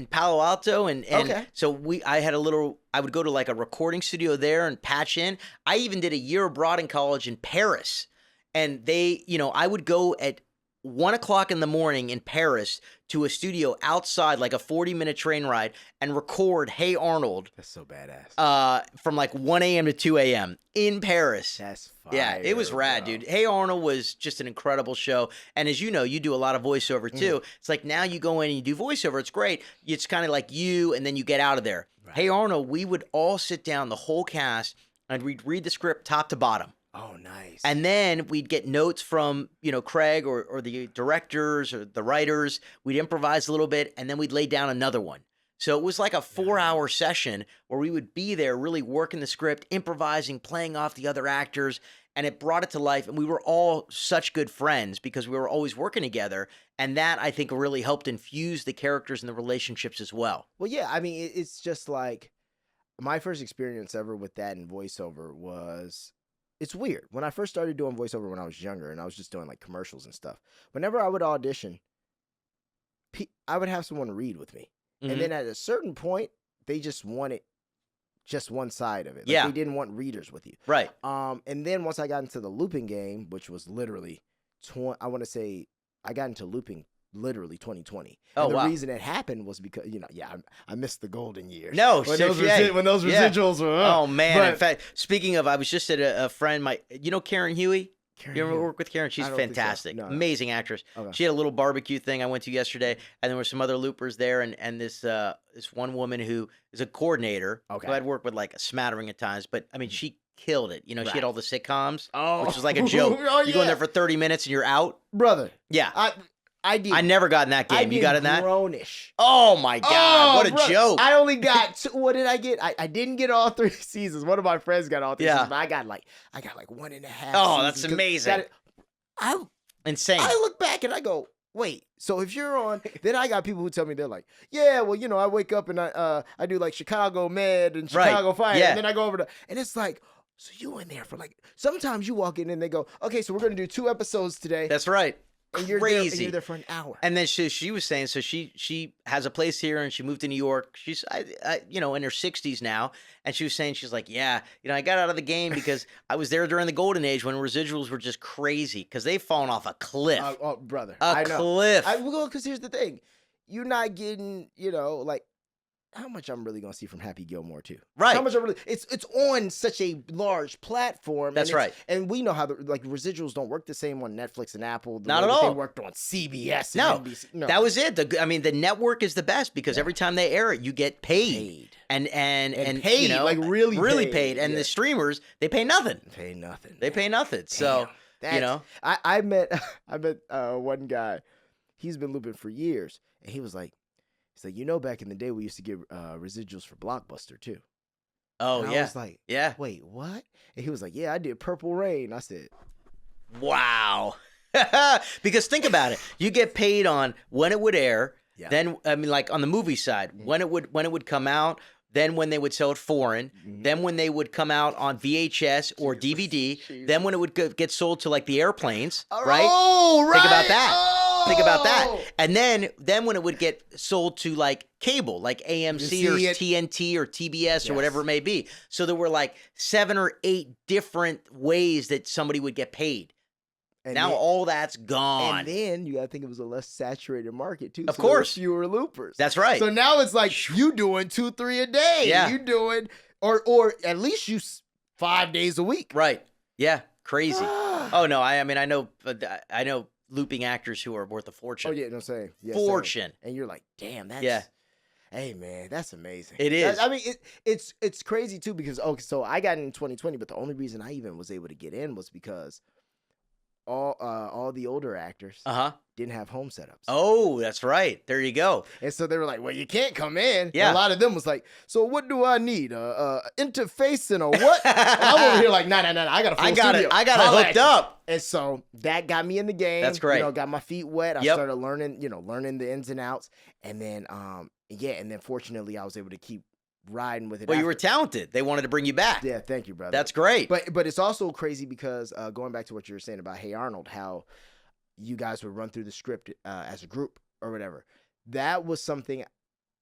Palo Alto and Okay. so I would go to like a recording studio there and patch in. I even did a year abroad in college in Paris. And I would go at 1 o'clock in the morning in Paris to a studio outside, like a 40-minute train ride, and record Hey Arnold That's so badass. from like 1 a.m. to 2 a.m. in Paris. That's fire. Yeah, it was rad, bro. dude. Hey Arnold was just an incredible show. And as you know, you do a lot of voiceover too. It's like now you go in and you do voiceover. It's great. It's kind of like you, and then you get out of there. Right. Hey Arnold, we would all sit down, the whole cast, and we'd read the script top to bottom. Oh, nice. And then we'd get notes from, Craig or the directors or the writers. We'd improvise a little bit, and then we'd lay down another one. So it was like a 4-hour session where we would be there really working the script, improvising, playing off the other actors, and it brought it to life. And we were all such good friends because we were always working together. And that, I think, really helped infuse the characters and the relationships as well. Well, yeah, I mean, it's just like my first experience ever with that in voiceover was, it's weird. When I first started doing voiceover when I was younger and I was just doing like commercials and stuff, whenever I would audition, I would have someone read with me. Mhm. And then at a certain point, they just wanted just one side of it. Like, Yeah. they didn't want readers with you. Right. And then once I got into the looping game, which was literally, I want to say I got into looping literally 2020. Oh, And the wow. reason it happened was because, I missed the golden years. No, when so- those, yeah, when those yeah. residuals were Oh, man. But- In fact, speaking of, I was just at a friend, Karen Huey? Karen You ever Hill. work with Karen? She's I don't think so. fantastic. No. Amazing actress. Okay. She had a little barbecue thing I went to yesterday, and there were some other loopers there, and this one woman who is a coordinator Okay. who I'd worked with like a smattering of times, but I mean, she killed it. She Right. had all the sitcoms, Oh. which was like a joke. Oh, You go in yeah. there for 30 minutes and you're out. Brother, Yeah. I did. I never got in that I game. You did got in that? Grownish. Oh, my God. What a bro, joke. I only got what did I get? I didn't get all 3 seasons. One of my friends got all 3 Yeah. seasons, but I got like 1.5. Oh, that's seasons 'cause amazing. I Insane. I look back and I go, wait. So if you're on, then I got people who tell me they're like, yeah, well, I wake up and I do like Chicago Med and Right. Chicago Fire, Yeah. and then I go over to, and it's like, so you in there for like, sometimes you walk in and they go, okay, so we're gonna do 2 episodes today, That's right. and you're Crazy. there for an hour. And then she was saying, so she has a place here and she moved to New York. She's in her 60s now, and she was saying, she's like, yeah, I got out of the game because I was there during the golden age when residuals were just crazy because they've fallen off a cliff. Oh, brother, A I know. cliff. Well, because here's the thing, you're not getting, like, how much I'm really gonna see from Happy Gilmore too. Right. How much I'm really, it's on such a large platform. That's and right. And we know how the residuals don't work the same on Netflix and Apple. The Not way at that all. They worked on CBS. No. And NBC. No, That was it. The network is the best because every time they air it, you get paid. paid. And paid, like really paid, paid. And yeah. the streamers, they pay nothing. Pay nothing. They pay nothing. So, Damn, I met one guy. He's been looping for years, and he was like, back in the day we used to get residuals for Blockbuster too. oh, And I yeah. was like, Yeah. wait, what? And he was like, yeah, I did Purple Rain. I said, Wow. Because think about it. You get paid on when it would air. Yeah. Then like on the movie side, when it would come out, then when they would sell it foreign, then when they would come out on VHS or DVD, then when it would get sold to like the airplanes, right? Oh, right. Think about that. Oh. Think about that. And then when it would get sold to like cable, like AMC or see it. TNT or TBS or Yes. whatever it may be. So there were like 7 or 8 different ways that somebody would get paid. And Now then, all that's gone. and then you gotta think it was a less saturated market too. Of so there were course. fewer loopers. That's right. So now it's like you doing 2-3 a day. Yeah. You doing or at least 5 days a week. Right. Yeah. Crazy. Oh no. I mean, I know looping actors who are worth a fortune. Oh yeah, no I'm saying. Yeah, Fortune. same. And you're like, damn, that's Yeah. Hey man, that's amazing. It is. I mean, it's crazy too because so I got in 2020, but the only reason I even was able to get in was because all the older actors Uh-huh. didn't have home setups. Oh, that's right. There you go. And so they were like, well, you can't come in. Yeah. And a lot of them was like, so what do I need? Interface and a what? And I'm over here like, no. I got a full I got studio. it. I got it Holla hooked at you. up. And so that got me in the game. That's great. Got my feet wet. I Yep. started learning the ins and outs. And then, and then fortunately I was able to keep riding with it. Well, you were after. talented. They wanted to bring you back. Yeah, thank you, brother. That's great. But it's also crazy because going back to what you were saying about Hey Arnold, how you guys would run through the script as a group or whatever. That was something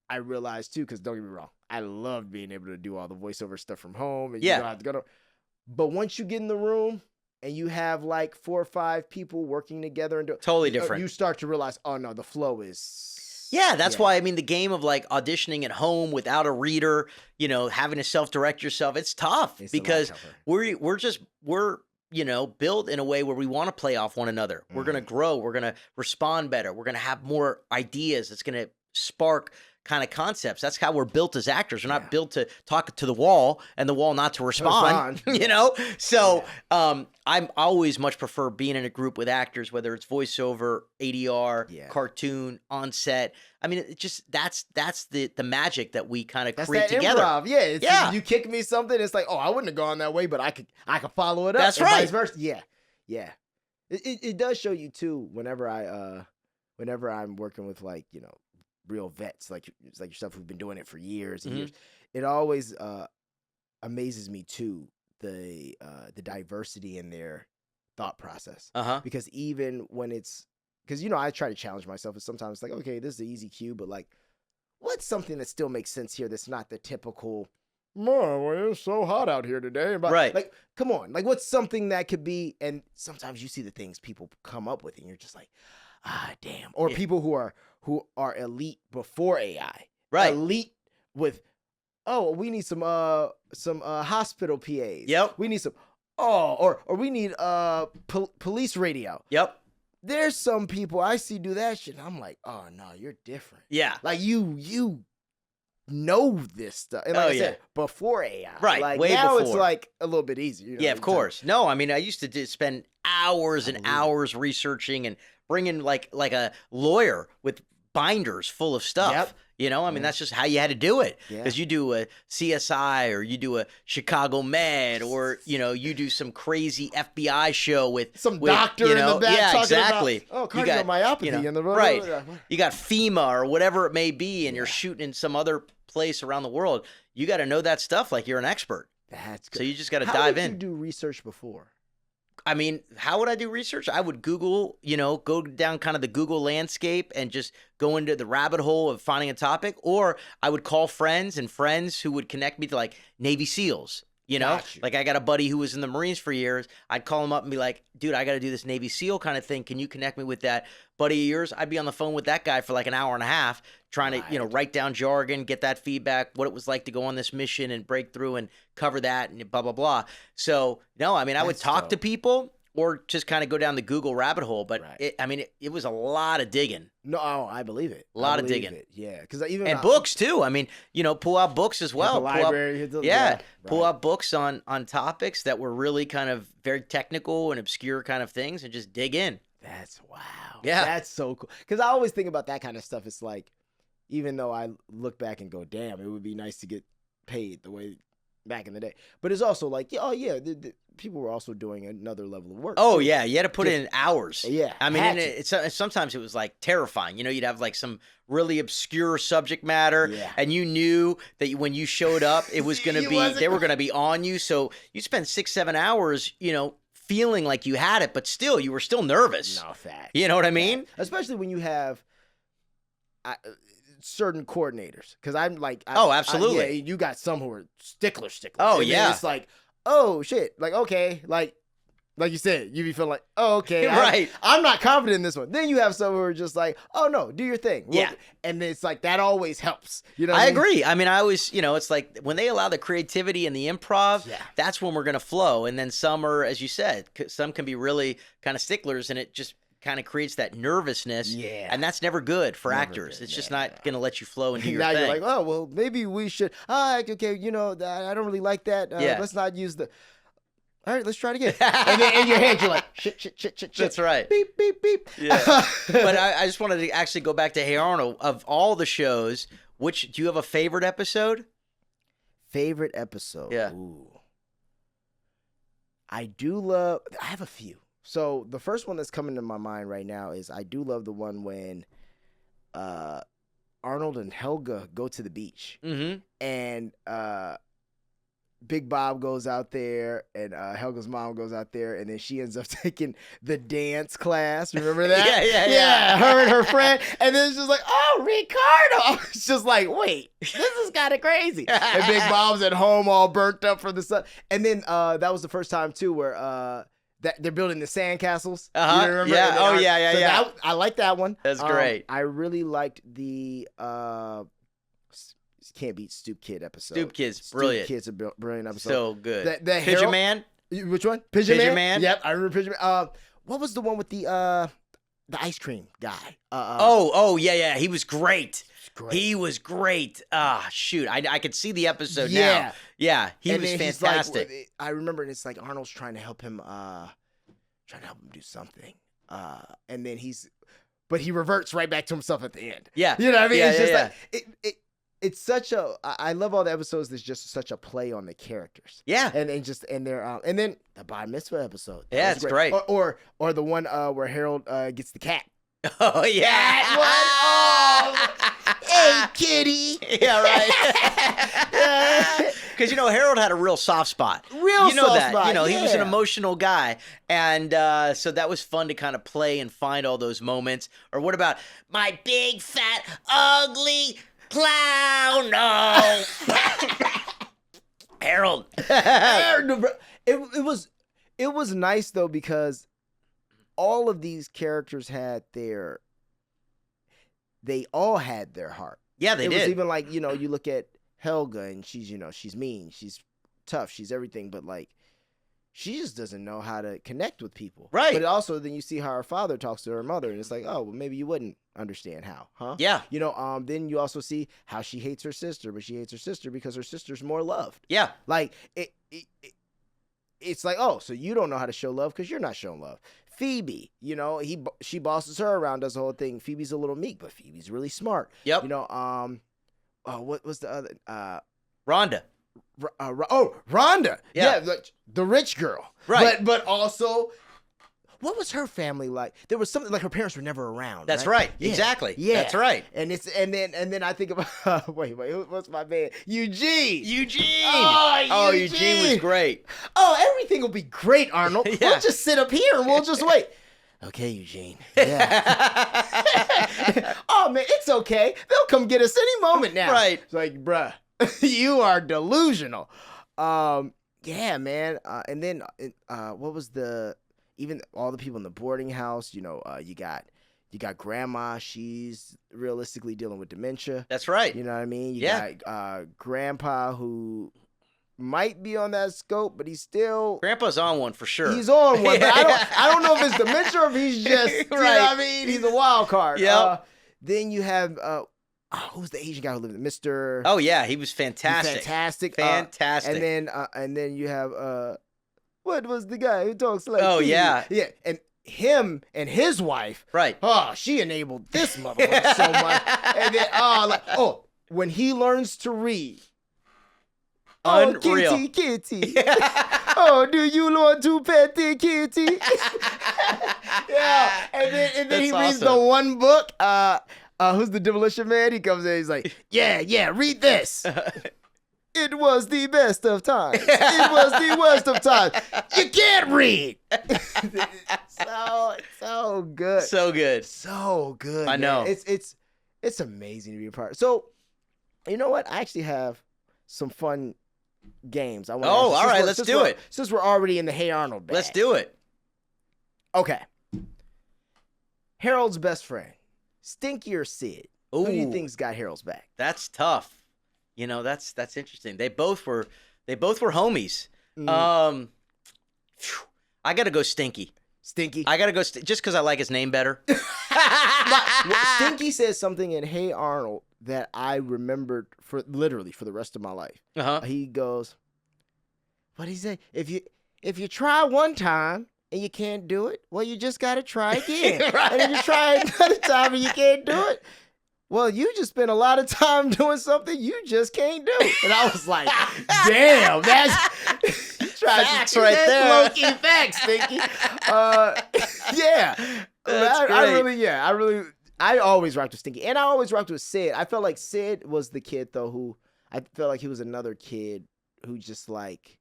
I realized too, because don't get me wrong, I loved being able to do all the voiceover stuff from home. And Yeah. you don't have to go to. But once you get in the room, and you have like 4 or 5 people working together and Totally different. you start to realize, oh no, the flow is Yeah, that's why, I mean, the game of like auditioning at home without a reader, you know, having to self-direct yourself, it's tough It's a lot because tougher. we're you know, built in a way where we want to play off one another. We're going to grow, we're going to respond better, we're going to have more ideas. It's going to spark kind of concepts. That's how we're built as actors. We're not built to talk to the wall and the wall not to respond. You know? So I'm always much prefer being in a group with actors, whether it's voiceover, ADR, cartoon, on set. I mean, it just that's the magic that we kind of create that together. Improv. Yeah, you kick me something, it's like, oh, I wouldn't have gone that way, but I could follow it up. That's and right. Vice versa. Yeah. It does show you too. Whenever I'm working with like, you know, real vets like yourself who've been doing it for years and years, it always amazes me too the diversity in their thought process. Because even when because you know, I try to challenge myself, and sometimes it's like, okay, this is the easy cue, but like, what's something that still makes sense here that's not the typical, well, it's so hot out here today, but right? Like, come on, like, what's something that could be? And sometimes you see the things people come up with, and you're just like, damn. Or people who are elite before AI, right? Elite with, oh, we need some hospital PAs. Yep. We need some, or we need police radio. Yep. There's some people I see do that shit, and I'm like, oh no, you're different. Yeah. Like you know this stuff. And like I said, before AI. Right. Like way now before. it's like a little bit easier. You know, yeah, of course. No, I mean, I used to spend hours and hours researching and bringing like a lawyer with binders full of stuff. Yep. You know, I mean, that's just how you had to do it. Because you do a CSI or you do a Chicago Med or, you know, you do some crazy FBI show with some doctor you know, in the back talking exactly. about, cardiomyopathy. You know, in the right. You got FEMA or whatever it may be, and you're shooting in some other place around the world. You got to know that stuff like you're an expert. That's good. So you just got to How dive did in. you do research before? I mean, how would I do research? I would Google, you know, go down kind of the Google landscape and just go into the rabbit hole of finding a topic. Or I would call friends who would connect me to like Navy SEALs. You know, like I got a buddy who was in the Marines for years. I'd call him up and be like, dude, I got to do this Navy SEAL kind of thing. Can you connect me with that buddy of yours? I'd be on the phone with that guy for like an hour and a half trying to, you know, write down jargon, get that feedback, what it was like to go on this mission and break through and cover that and blah, blah, blah. So, no, I mean, I would talk to people or just kind of go down the Google rabbit hole. But it was a lot of digging. No, I believe it. A lot of digging. Yeah, because even books too. I mean, you know, pull out books as well. The library. Pull out books on topics that were really kind of very technical and obscure kind of things, and just dig in. That's wow. Yeah, that's so cool. Because I always think about that kind of stuff. It's like, even though I look back and go, damn, it would be nice to get paid the way back in the day. But it's also like, the people were also doing another level of work. Oh, too. Yeah. You had to put in hours. Yeah. I mean, sometimes it was like terrifying. You know, you'd have like some really obscure subject matter and you knew that when you showed up, it was going to be, they were going to be on you. So you spent 6-7 hours, you know, feeling like you had it, but still, you were still nervous. No, facts. You know what I mean? Especially when you have certain coordinators, because I'm like, absolutely. You got some who are sticklers. Oh, and yeah. It's like, oh shit, like okay, like you said, you be feeling like, oh okay, right. I'm not confident in this one. Then you have some who are just like, oh no, do your thing. Yeah, and it's like that always helps. You know, I agree. I mean, I always, you know, it's like when they allow the creativity and the improv, that's when we're gonna flow. And then some are, as you said, some can be really kind of sticklers, and it just kind of creates that nervousness, and that's never good for actors. It's just not going to let you flow and do your now thing. You're like, oh well, maybe we should. Okay, you know, I don't really like that. Let's not use the. All right, let's try it again. And then in your head, you're like, shit. That's right. Beep, beep, beep. Yeah. But I just wanted to actually go back to Hey Arnold. Of all the shows, do you have a favorite episode? Favorite episode? Yeah. Ooh. I have a few. So the first one that's coming to my mind right now is I do love the one when Arnold and Helga go to the beach. Mm-hmm. And Big Bob goes out there and Helga's mom goes out there, and then she ends up taking the dance class. Remember that? Yeah. Her and her friend. And then she's like, oh, Ricardo. It's just like, wait, this is kind of crazy. And Big Bob's at home all burnt up from the sun. And then that was the first time, too, where that they're building the sandcastles. Uh-huh. You remember? Yeah. And they Oh, are- yeah, yeah, yeah. I like that one. That's great. I really liked the Can't Beat Stoop Kid episode. Stoop Kid's brilliant. Stoop Kid's a brilliant episode. So good. The Pigeon Harold- Man? Which one? Pigeon Man? Man? Yep, I remember Pigeon Man. What was the one with the ice cream guy? Yeah. He was great. Great. He was great. Shoot. I could see the episode Yeah. now. Yeah. He And was then he's like- fantastic. I remember, and it's like Arnold's trying to help him do something. And then but he reverts right back to himself at the end. Yeah. You know what I mean? Yeah, It's yeah, just like it's such a. I love all the episodes. There's just such a play on the characters. Yeah. And they're and then the Bar Mitzvah episode. That Yeah, was it's great. Or the one where Harold gets the cat. Oh, yeah. That one. Hey, kitty. Yeah, right. Because, Harold had a real soft spot. Real soft that. spot, He was an yeah. emotional guy. And so that was fun to kind of play and find all those moments. Or what about my big, fat, ugly clown? No. Harold. It was nice though because all of these characters they all had their heart. Yeah, they It did. was even like, you look at Helga and she's mean, she's tough, she's everything, but like she just doesn't know how to connect with people. Right. But also then you see how her father talks to her mother and it's like, oh, well maybe you wouldn't understand how, huh? Yeah. Then you also see how she hates her sister, but she hates her sister because her sister's more loved. Yeah. Like it's like, oh, so you don't know how to show love because you're not showing love. Phoebe, she bosses her around, does the whole thing. Phoebe's a little meek, but Phoebe's really smart. Yep. What was the other? Rhonda. Rhonda. Yeah. The rich girl. Right. But also, what was her family like? There was something like her parents were never around. That's right. Yeah. Exactly. Yeah. That's right. And then I think about wait, what's my man? Eugene. Oh, Eugene was great. Oh, everything will be great, Arnold. Yeah. We'll just sit up here and we'll just wait. Okay, Eugene. Yeah. Oh man, it's okay. They'll come get us any moment now. Right. It's like, bruh, you are delusional. Yeah, man. And then what was even all the people in the boarding house? You got grandma. She's realistically dealing with dementia. That's right. You know what I mean? You Yeah. got grandpa who might be on that scope, but he's still Grandpa's on one for sure. he's on one. But I don't know if it's dementia or if he's just you know Right. what I mean? He's a wild card. Yep. Then you have who's the Asian guy who lived in Mr. Oh yeah, he was He's fantastic. fantastic. Fantastic. And then you have what was the guy who talks like Oh, me? yeah. Yeah, and him and his wife. Right. Oh, she enabled this motherfucker so much. And then when he learns to read. Unreal. Oh, kitty. Oh, do you want to pet the kitty? Yeah. And then he That's reads the awesome. one book. Who's the demolition man? He comes in, he's like, yeah, read this. It was the best of times. It was the worst of times. You can't read. So good. So good. So good. I man. know. It's amazing to be a part. So, you know what? I actually have some fun games. All right, let's do it. Since we're already in the Hey Arnold bag. Let's do it. Okay. Harold's best friend, Stinky or Sid? Who do you Ooh. think's got Harold's back? That's tough. That's interesting. They both were homies. Mm. I gotta go Stinky. Stinky. I gotta go just because I like his name better. Stinky says something in Hey Arnold that I remembered for the rest of my life. Uh-huh. He goes, what did he say? If you try one time and you can't do it, well, you just got to try again. Right. And if you try another time and you can't do it, well, you just spent a lot of time doing something you just can't do. And I was like, damn, that's Facts right there. low-key facts, Stinky. Yeah. That's I always rocked with Stinky. And I always rocked with Sid. I felt like Sid was the kid, though, who I felt like he was another kid who just like,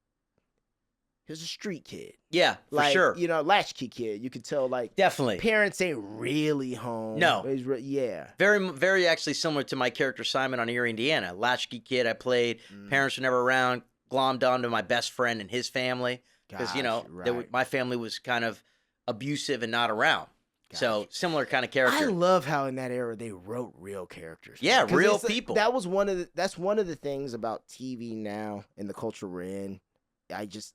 he was a street kid. Yeah, for Like, sure. Latchkey kid. You could tell, like, Definitely. parents ain't really home. No. Yeah. Very, very actually similar to my character Simon on Eerie, Indiana. Latchkey kid I played. Parents were never around. Glommed onto my best friend and his family. because Right. my family was kind of abusive and not around. So similar kind of character. I love how in that era they wrote real characters. Yeah, 'Cause real people. That's one of the things about TV now and the culture we're in. I just,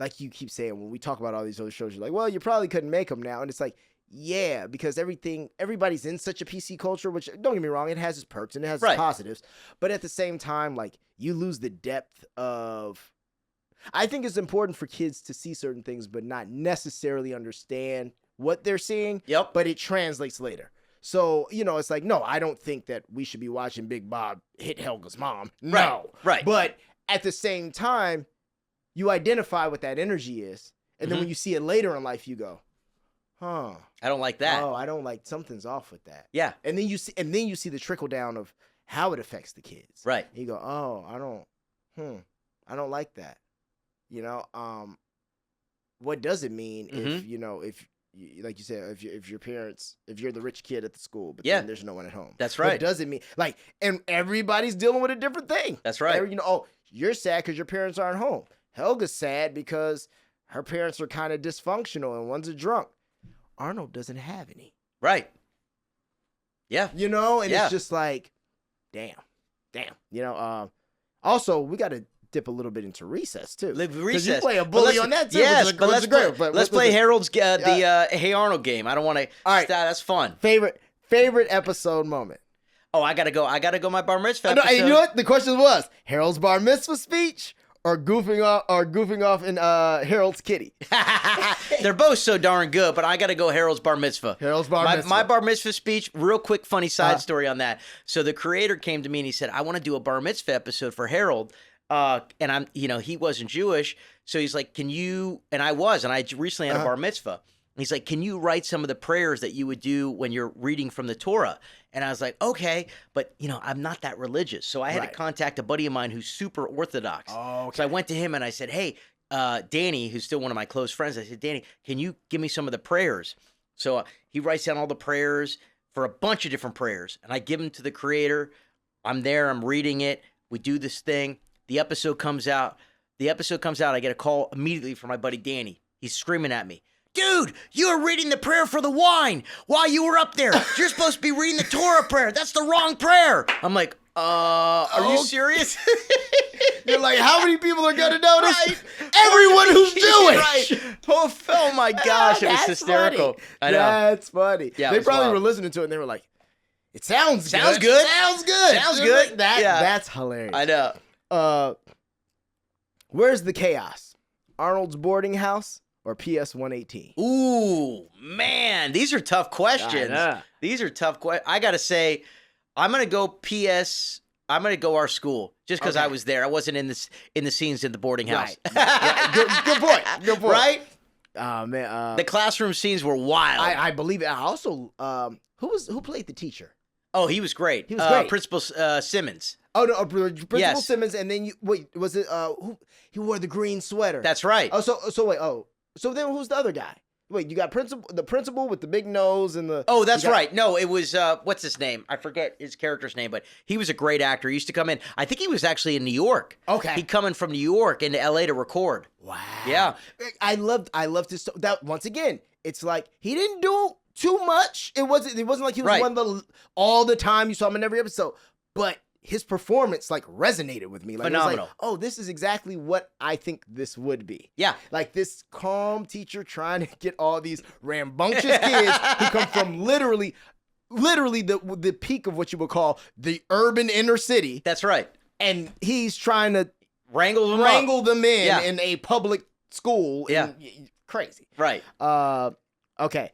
like you keep saying, when we talk about all these other shows, you're like, well, you probably couldn't make them now. And it's like, yeah, because everybody's in such a PC culture, which, don't get me wrong, it has its perks and it has its positives. But at the same time, like, you lose the depth of, I think it's important for kids to see certain things, but not necessarily understand what they're seeing. Yep. But it translates later. So, it's like, no, I don't think that we should be watching Big Bob hit Helga's mom. No. Right. But at the same time, you identify what that energy is. And then when you see it later in life, you go, huh. I don't like that. Oh, I don't like, something's off with that. Yeah. And then you see the trickle down of how it affects the kids. Right. And you go, oh, I don't like that. What does it mean if like you said, if your parents, if you're the rich kid at the school, but then there's no one at home. That's right. What does it mean? Like, and everybody's dealing with a different thing. That's right. You're sad because your parents aren't home. Helga's sad because her parents are kind of dysfunctional and one's a drunk. Arnold doesn't have any. Right. Yeah. And it's just like, damn. Also, we got to dip a little bit into Recess too. Recess. You play a bully on that too. Yes, but let's play here. Harold's the Hey Arnold game. I don't want to. All right, that's fun. Favorite episode moment. Oh, I gotta go my bar mitzvah episode. You know what? The question was Harold's bar mitzvah speech or goofing off in Harold's kitty. They're both so darn good, but I gotta go Harold's bar mitzvah. My bar mitzvah speech. Real quick, funny side story on that. So the creator came to me and he said, "I want to do a bar mitzvah episode for Harold." And I'm, he wasn't Jewish. So he's like, can you, and I recently had a bar mitzvah. And he's like, can you write some of the prayers that you would do when you're reading from the Torah? And I was like, okay, but I'm not that religious. So I had to contact a buddy of mine who's super Orthodox. Oh, okay. So I went to him and I said, hey, Danny, who's still one of my close friends. I said, Danny, can you give me some of the prayers? So he writes down all the prayers for a bunch of different prayers. And I give them to the creator. I'm there, I'm reading it. We do this thing. The episode comes out. I get a call immediately from my buddy Danny. He's screaming at me. Dude, you were reading the prayer for the wine while you were up there. You're supposed to be reading the Torah prayer. That's the wrong prayer. I'm like, are you serious? You're like, how many people are gonna notice? Right. Everyone who's Jewish. Right. Oh my gosh, it was hysterical. Funny. I know. That's funny. Yeah, they probably wild. were listening to it and they were like, it sounds good. Sounds good. Sounds good. Sounds good. That's hilarious. I know. Where's the chaos? Arnold's boarding house or PS 118? Ooh, man, these are tough questions. These are tough questions. I gotta say, I'm gonna go PS. I'm gonna go our school just because I was there. I wasn't in the scenes in the boarding house. Right. Good point. Good point. Right? Man. The classroom scenes were wild. I believe it. I also, who played the teacher? Oh, he was great. He was great. Principal Simmons. Oh no, Principal Simmons, and then was it who? He wore the green sweater. That's right. Oh, so wait. Oh, so then who's the other guy? Wait, you got the principal with the big nose and the. Oh, that's right. No, it was what's his name? I forget his character's name, but he was a great actor. He used to come in. I think he was actually in New York. Okay. He coming from New York into LA to record. Wow. Yeah. I loved this. That once again, it's like he didn't do too much. It wasn't like he was one of the all the time you saw him in every episode, but his performance like resonated with me. Like, phenomenal. It was like, oh, this is exactly what I think this would be. Yeah. Like this calm teacher trying to get all these rambunctious kids who come from literally the peak of what you would call the urban inner city. That's right. And he's trying to wrangle them in a public school. Yeah. Crazy. Right. Okay.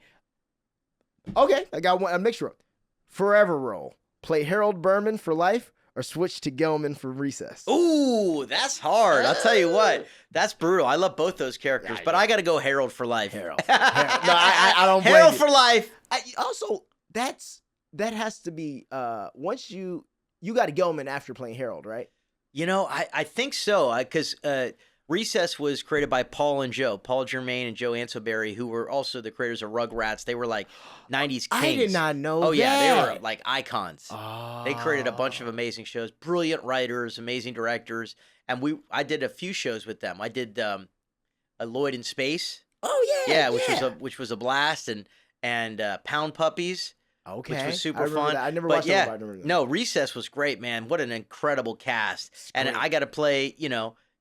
I got a mixture. Forever role. Play Harold Berman for life or switch to Gelman for Recess. Ooh, that's hard. I'll tell you what. That's brutal. I love both those characters, but I got to go Harold for life. Harold. No, I don't blame Harold you. for life. Also, that has to be once you got to Gelman after playing Harold, right? I think so because Recess was created by Paul Germain and Joe Ansoberry, who were also the creators of Rugrats. They were like 90s kings. I did not know Oh, that. yeah, they were like icons. Oh. They created a bunch of amazing shows, brilliant writers, amazing directors, and I did a few shows with them. I did a Lloyd in Space. Oh yeah, which was a blast, and Pound Puppies. Okay. Which was super fun. That. I never but watched yeah, that. I remember that. No, Recess was great, man. What an incredible cast. It's And great. I got to play,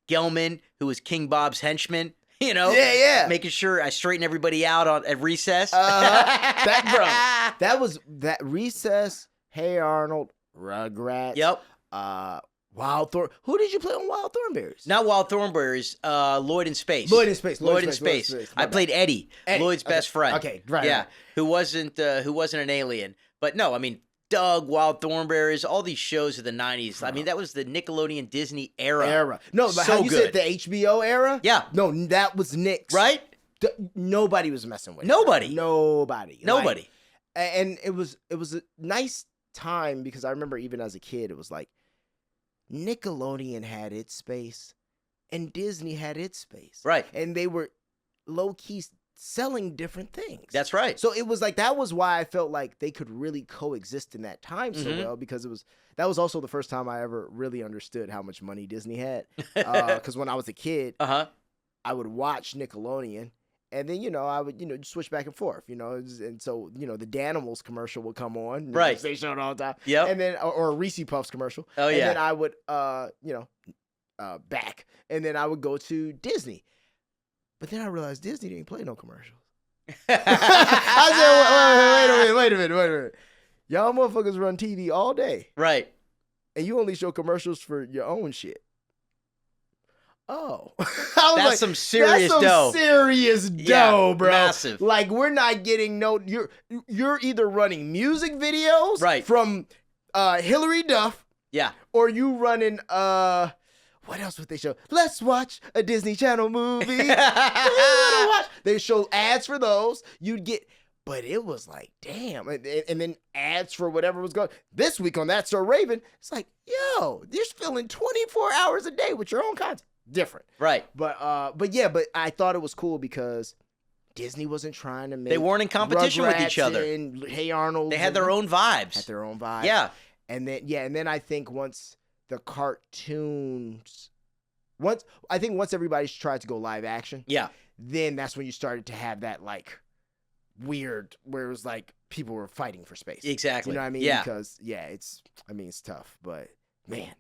Gelman, who was King Bob's henchman, Yeah. making sure I straighten everybody out at Recess. That was Recess, Hey Arnold, Rugrats. Yep. Wild Thorn. Who did you play on Wild Thornberries? Not Wild Thornberries, Lloyd in Space. Lloyd in Space. Lloyd in Space. I played Eddie, Lloyd's best friend. Okay, right. Yeah, right. who wasn't an alien. But no, I mean, Doug, Wild Thornberries, all these shows of the 90s. I mean, that was the Nickelodeon Disney era. No, but So how you good. said the HBO era? Yeah. No, that was Nick's. Right? Nobody was messing with it. Nobody. Nobody. Nobody. And it was a nice time because I remember even as a kid, it was like Nickelodeon had its space and Disney had its space. Right. And they were low-key selling different things. That's right. So it was like that was why I felt like they could really coexist in that time so well because that was also the first time I ever really understood how much money Disney had. Because when I was a kid, I would watch Nickelodeon. And then, I would, just switch back and forth, and so, the Danimals commercial would come on. Right. They showed all the time. Yep. And then, or a Reese Puffs commercial. Oh, and yeah. then I would, back. And then I would go to Disney. But then I realized Disney didn't play no commercials. I said, wait a minute. Y'all motherfuckers run TV all day. Right. And you only show commercials for your own shit. Oh, That's some serious dough. Serious Yeah, dough, bro. massive. Like we're not getting You're either running music videos, Right. from Hillary Duff, Yeah. or you running what else would they show? Let's watch a Disney Channel movie. What do you wanna watch? They show ads for those. You'd get. But it was like, damn. And then ads for whatever was going. This week on That's So Raven, it's like, yo, you're filling 24 hours a day with your own content. Different. Right. But I thought it was cool because Disney wasn't trying to make. They weren't in competition with each Rugrats other. And Hey Arnold. They had their own vibes. Had their own vibe. Yeah. And then I think once the cartoons, once everybody tried to go live action. Yeah. Then that's when you started to have that like weird where it was like people were fighting for space. Exactly. You know what I mean? Yeah. Because it's tough, but man,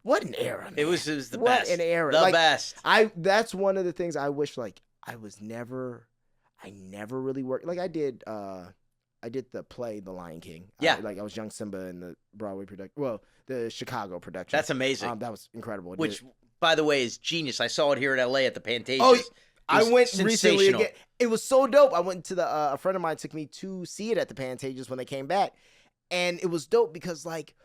what an era, man. It was the what best. an era. The Like, best. That's one of the things I wish like I never really worked. Like I did the play The Lion King. Yeah. I was young Simba in the Broadway production. Well, the Chicago production. That's amazing. That was incredible. Which, by the way, is genius. I saw it here in LA at the Pantages. Oh, It I was went recently sensational. again. It was so dope. I went to a friend of mine took me to see it at the Pantages when they came back. And it was dope because like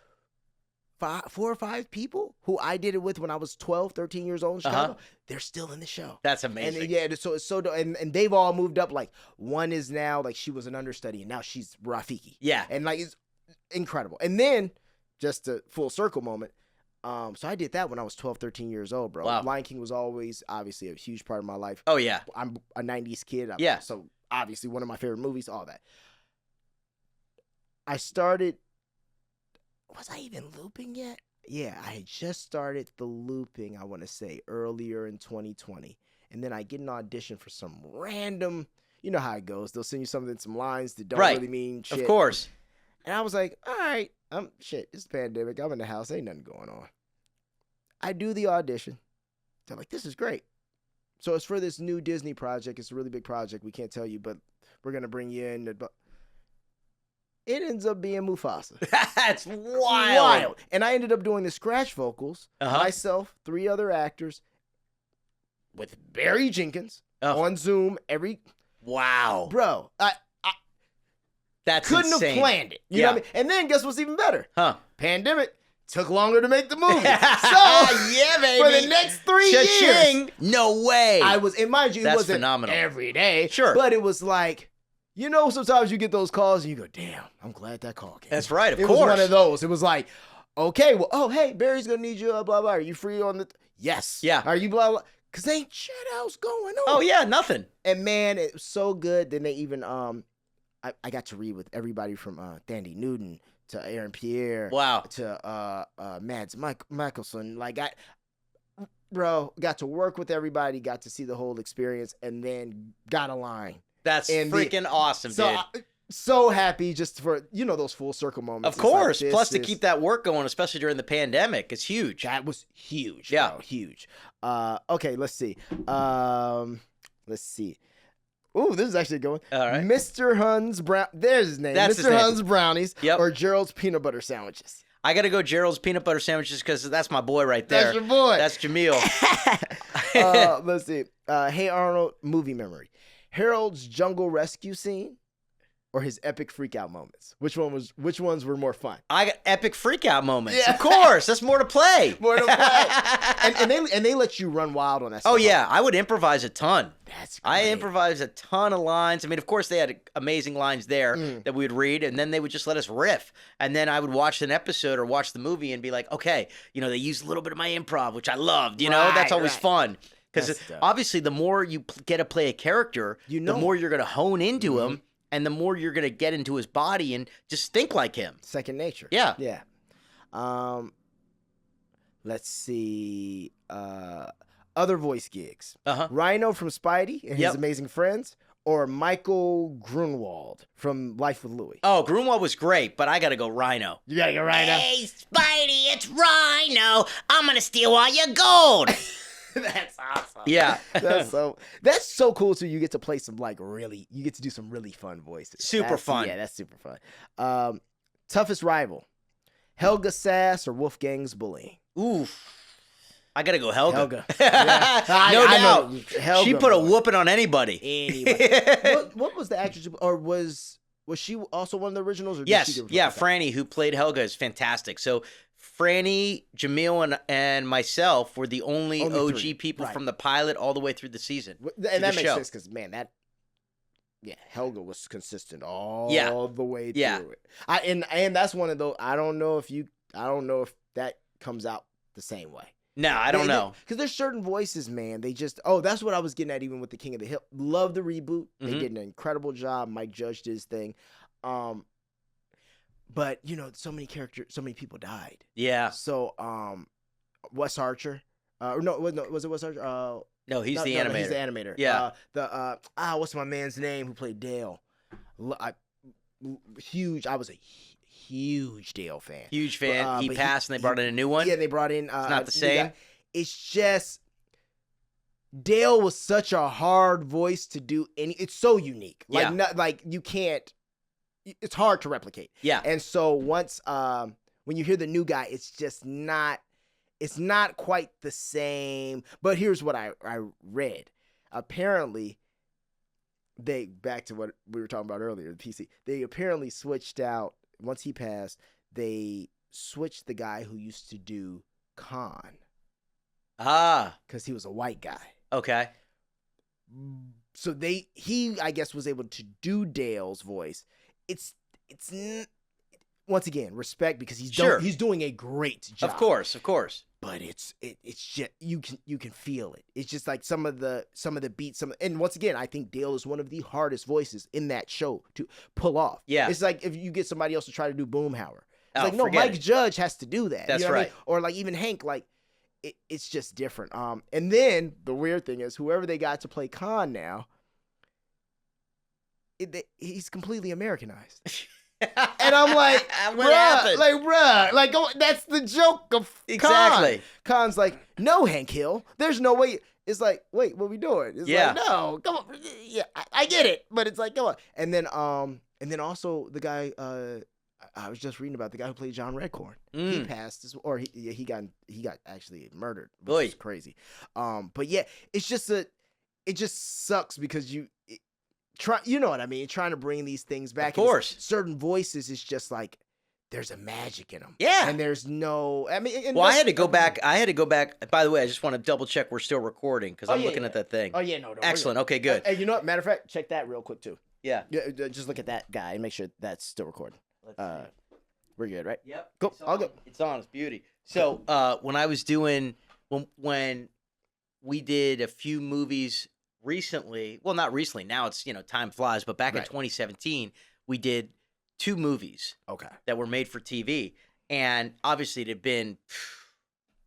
4 or 5 people who I did it with when I was 12, 13 years old in Chicago, they're still in the show. That's amazing. And yeah, so it's so dope. And they've all moved up. Like one is now like she was an understudy and now she's Rafiki. Yeah. And like it's incredible. And then just a full circle moment. So I did that when I was 12, 13 years old, bro. Wow. Lion King was always obviously a huge part of my life. Oh, yeah. I'm a 90s kid. Yeah. So obviously one of my favorite movies, all that. I started, was I even looping yet? Yeah, I had just started the looping, I want to say, earlier in 2020. And then I get an audition for some random, you know how it goes. They'll send you some lines that don't Right. really mean shit. Of course. And I was like, all right, it's the pandemic. I'm in the house. Ain't nothing going on. I do the audition. They're like, this is great. So it's for this new Disney project. It's a really big project. We can't tell you, but we're going to bring you in. But it ends up being Mufasa. That's wild. And I ended up doing the scratch vocals, myself, 3 other actors, with Barry Jenkins on Zoom Wow. Bro, That's couldn't insane. have planned it. You know what I mean? And then guess what's even better? Huh. Pandemic took longer to make the movie. So yeah, baby. for the next 3 years, Cha-ching. No way. and mind you, it That's wasn't phenomenal. every day. Sure. But it was like, sometimes you get those calls and you go, damn, I'm glad that call came. That's right, of it course. was one of those. It was like, Okay, well, oh, hey, Barry's gonna need you, blah, blah. Are you free on the... Yes. Yeah. Are you blah, blah? Because ain't shit else going on. Oh, yeah, nothing. And man, it was so good. Then they even, I got to read with everybody from Thandie Newton to Aaron Pierre. Wow. To Mads Mikkelsen. Like, got to work with everybody, got to see the whole experience, and then got a line. That's freaking awesome, dude. So happy just for, those full circle moments. Of course. Plus, to keep that work going, especially during the pandemic, is huge. That was huge. Yeah. Bro, huge. Okay, let's see. Ooh, this is actually going. All right. Mr. Hunn's Brown. There's his name. That's Mr. his name. Hunn's Brownies. Yep. Or Gerald's Peanut Butter Sandwiches. I got to go Gerald's peanut butter sandwiches because that's my boy right there. That's your boy. That's Jamil. Let's see. Hey Arnold movie memory. Harold's jungle rescue scene or his epic freak out moments? Which ones were more fun? I got epic freak out moments. Yeah. Of course. That's more to play. More to play. and they let you run wild on that stuff. Oh, yeah. I would improvise a ton. That's great. I improvised a ton of lines. I mean, of course, they had amazing lines there that we would read, and then they would just let us riff. And then I would watch an episode or watch the movie and be like, okay, they used a little bit of my improv, which I loved. That's always fun. Because obviously, the more you get to play a character, the more you're going to hone into him, and the more you're going to get into his body and just think like him. Second nature. Yeah. Yeah. Let's see. Other voice gigs. Rhino from Spidey and his Amazing Friends, or Michael Grunwald from Life with Louie. Oh, Grunwald was great, but I got to go Rhino. You got to go Rhino? Hey, Spidey, it's Rhino. I'm going to steal all your gold. That's awesome. Yeah. That's so cool too. You get to play you get to do some really fun voices. Super fun. Yeah, that's super fun. Toughest rival. Helga Sass or Wolfgang's bullying? Oof. I gotta go Helga. Yeah. No doubt. Helga, she put a whooping on anybody. What was the actress, or was she also one of the originals? Or yes. Franny, who played Helga, is fantastic. So Franny, Jamil, and myself were the only OG three. People from the pilot all the way through the season. And that makes sense because, man, Helga was consistent all the way through it. And that's one of those. I don't know if that comes out the same way. No, I don't know. Because there's certain voices, man. They just that's what I was getting at even with the King of the Hill. Love the reboot. They did an incredible job. Mike Judge did his thing. But so many people died. Yeah. So Wes Archer. Was it Wes Archer? No, he's the animator. He's the animator. Yeah. What's my man's name who played Dale? I was a huge Dale fan. Huge fan. He passed and they brought in a new one. Yeah, they brought in. It's not the same. It's just Dale was such a hard voice to do. It's so unique. You can't. It's hard to replicate. Yeah. And so once when you hear the new guy, it's just not. It's not quite the same. But here's what I read. Apparently, back to what we were talking about earlier, the PC. They apparently switched out once he passed. They switched the guy who used to do Khan. Because he was a white guy. Okay. So he I guess was able to do Dale's voice. It's once again respect because he's doing a great job. Of course. But it's just you can feel it. It's just like some of the beats, and once again, I think Dale is one of the hardest voices in that show to pull off. Yeah, it's like if you get somebody else to try to do Boomhauer. It's like no, Mike Judge has to do that. That's right. I mean? Or like even Hank, like it's just different. And then the weird thing is whoever they got to play Khan now, he's completely Americanized. And I'm like, bruh, that's the joke of exactly. Khan. Khan's like, no, Hank Hill, there's no way. It's like, wait, what are we doing? It's like, no, come on, yeah, I get it, but it's like, come on. And then also the guy, I was just reading about the guy who played John Redcorn. He passed, or he got actually murdered, which is crazy. But yeah, it's just it just sucks because you know what I mean? Trying to bring these things back. Of course. Certain voices is just like, there's a magic in them. Yeah. And there's no, I mean. Well, I had to go back. By the way, I just want to double check we're still recording because I'm looking at that thing. Oh, yeah, no. Excellent. Okay, good. Hey, you know what? Matter of fact, check that real quick, too. Yeah. Just look at that guy and make sure that's still recording. We're good, right? Yep. Cool. All good. It's on. It's beauty. So when I was doing when we did a few movies recently, well, not recently. Now it's time flies. But back in Right. 2017, we did 2 movies Okay. that were made for TV, and obviously it had been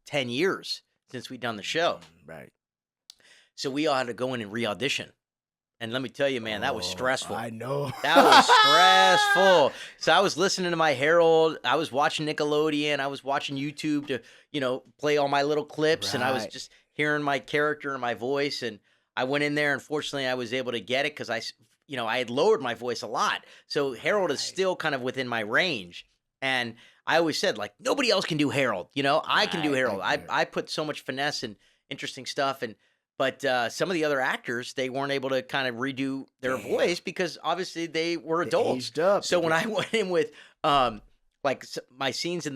10 years since we'd done the show. Right. So we all had to go in and re-audition. And let me tell you, man, that was stressful. I know. That was stressful. So I was listening to my Harold. I was watching Nickelodeon. I was watching YouTube to, play all my little clips. And I was Right. just hearing my character and my voice. And I went in there. Unfortunately, I was able to get it because I had lowered my voice a lot. So Harold is still kind of within my range. And I always said, like, nobody else can do Harold. I can do Right. Harold. I put so much finesse and interesting stuff. But some of the other actors, they weren't able to kind of redo their voice because obviously they were adults. Aged up. So when I went in with my scenes in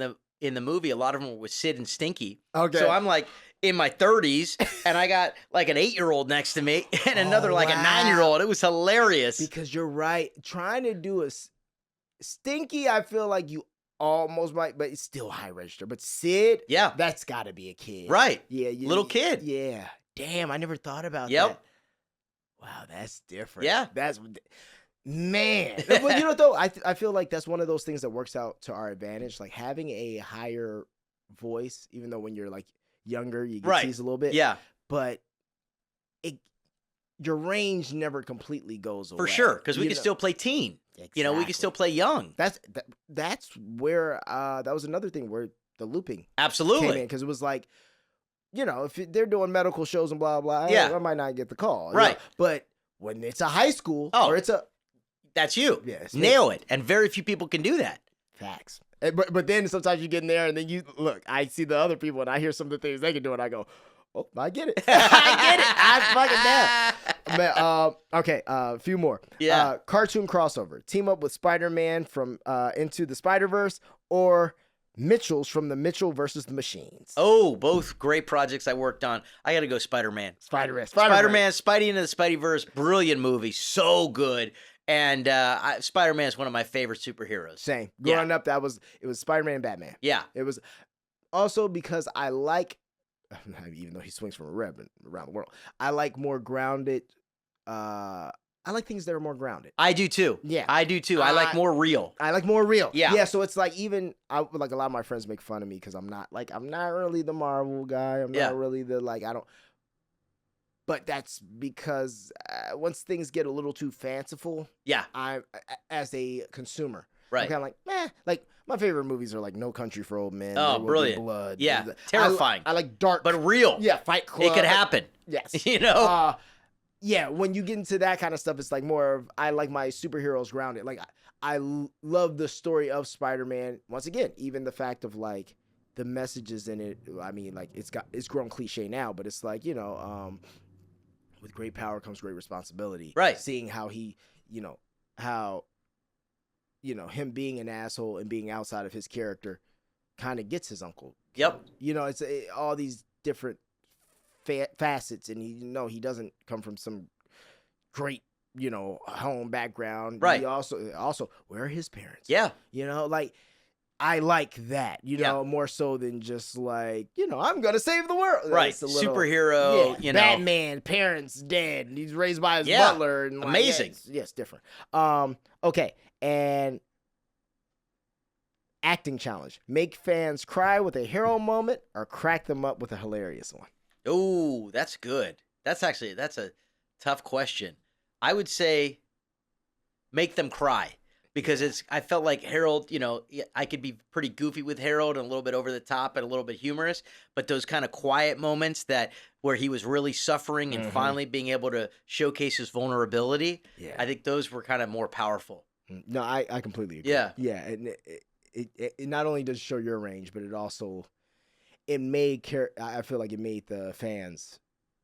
the movie, a lot of them were with Sid and Stinky. Okay. So I'm like in my 30s, and I got like an 8-year-old next to me and another like a wow. 9-year-old. It was hilarious. Because you're right. Trying to do a Stinky, I feel like you almost might, but it's still high register. But Sid, Yeah. that's got to be a kid. Right. Yeah. Little kid. Yeah. Damn, I never thought about Yep. that. Wow, that's different. Yeah. That's man. Well, though, I feel like that's one of those things that works out to our advantage. Like having a higher voice, even though when you're like younger, you get Right. teased a little bit. Yeah, But your range never completely goes away. for sure. Because we You can know- still play teen. We can Exactly. still play young. That's where that was another thing where the looping came in, Absolutely. because it was like, if they're doing medical shows and blah blah, Yeah. I might not get the call, Right. But when it's a high school Oh. or it's a That's you. it's me. Nail it. And very few people can do that. Facts. But then sometimes you get in there and then you look. I see the other people and I hear some of the things they can do and I go, oh, I get it. I get it. I fucking know. Man, okay, a few more. Yeah. Cartoon crossover. Team up with Spider-Man from Into the Spider-Verse or Mitchells from the Mitchell versus the Machines. Oh, both great projects I worked on. I got to go Spider-Man. Spider-Man. Spider-Man, Spidey into the Spideyverse, brilliant movie, so good. And Spider-Man is one of my favorite superheroes. Same. Yeah. Growing up, it was Spider-Man and Batman. Yeah, It was also because I like, even though he swings from a web around the world, I like more grounded. I like things that are more grounded. I do too. Yeah. I do too. I like more real. I like more real. Yeah. Yeah. So it's like like a lot of my friends make fun of me because I'm not really the Marvel guy. I'm Yeah. not really I don't. But that's because once things get a little too fanciful, Yeah, as a consumer, right. I'm kind of like, like my favorite movies are like No Country for Old Men. Oh, There Will Be brilliant. Blood. Yeah, I- terrifying. I like dark, But real. yeah, Fight Club. It could happen. Yes. You know? Yeah, when you get into that kind of stuff, it's like more of I like my superheroes grounded. Like I love the story of Spider-Man. Once again, even the fact of like the messages in it. I mean, like it's grown cliche now, but it's like with great power comes great responsibility. Right. Seeing how he, him being an asshole and being outside of his character, kind of gets his uncle. Yep. It's all these different facets, and he doesn't come from some great home background. Right. He also where are his parents? Yeah. Like I like that. Yeah. More so than just like I'm gonna save the world. Right. It's a little- Superhero, yeah, Batman, parents dead. He's raised by his Yeah. butler. And like, Amazing. Yes, different. Okay, and acting challenge: make fans cry with a hero moment, or crack them up with a hilarious one. Oh, that's good. That's a tough question. I would say make them cry because I felt like Harold, I could be pretty goofy with Harold and a little bit over the top and a little bit humorous, but those kind of quiet moments where he was really suffering and finally being able to showcase his vulnerability, Yeah. I think those were kind of more powerful. No, I completely agree. Yeah. Yeah, and it not only does it show your range, but it also I feel like it made the fans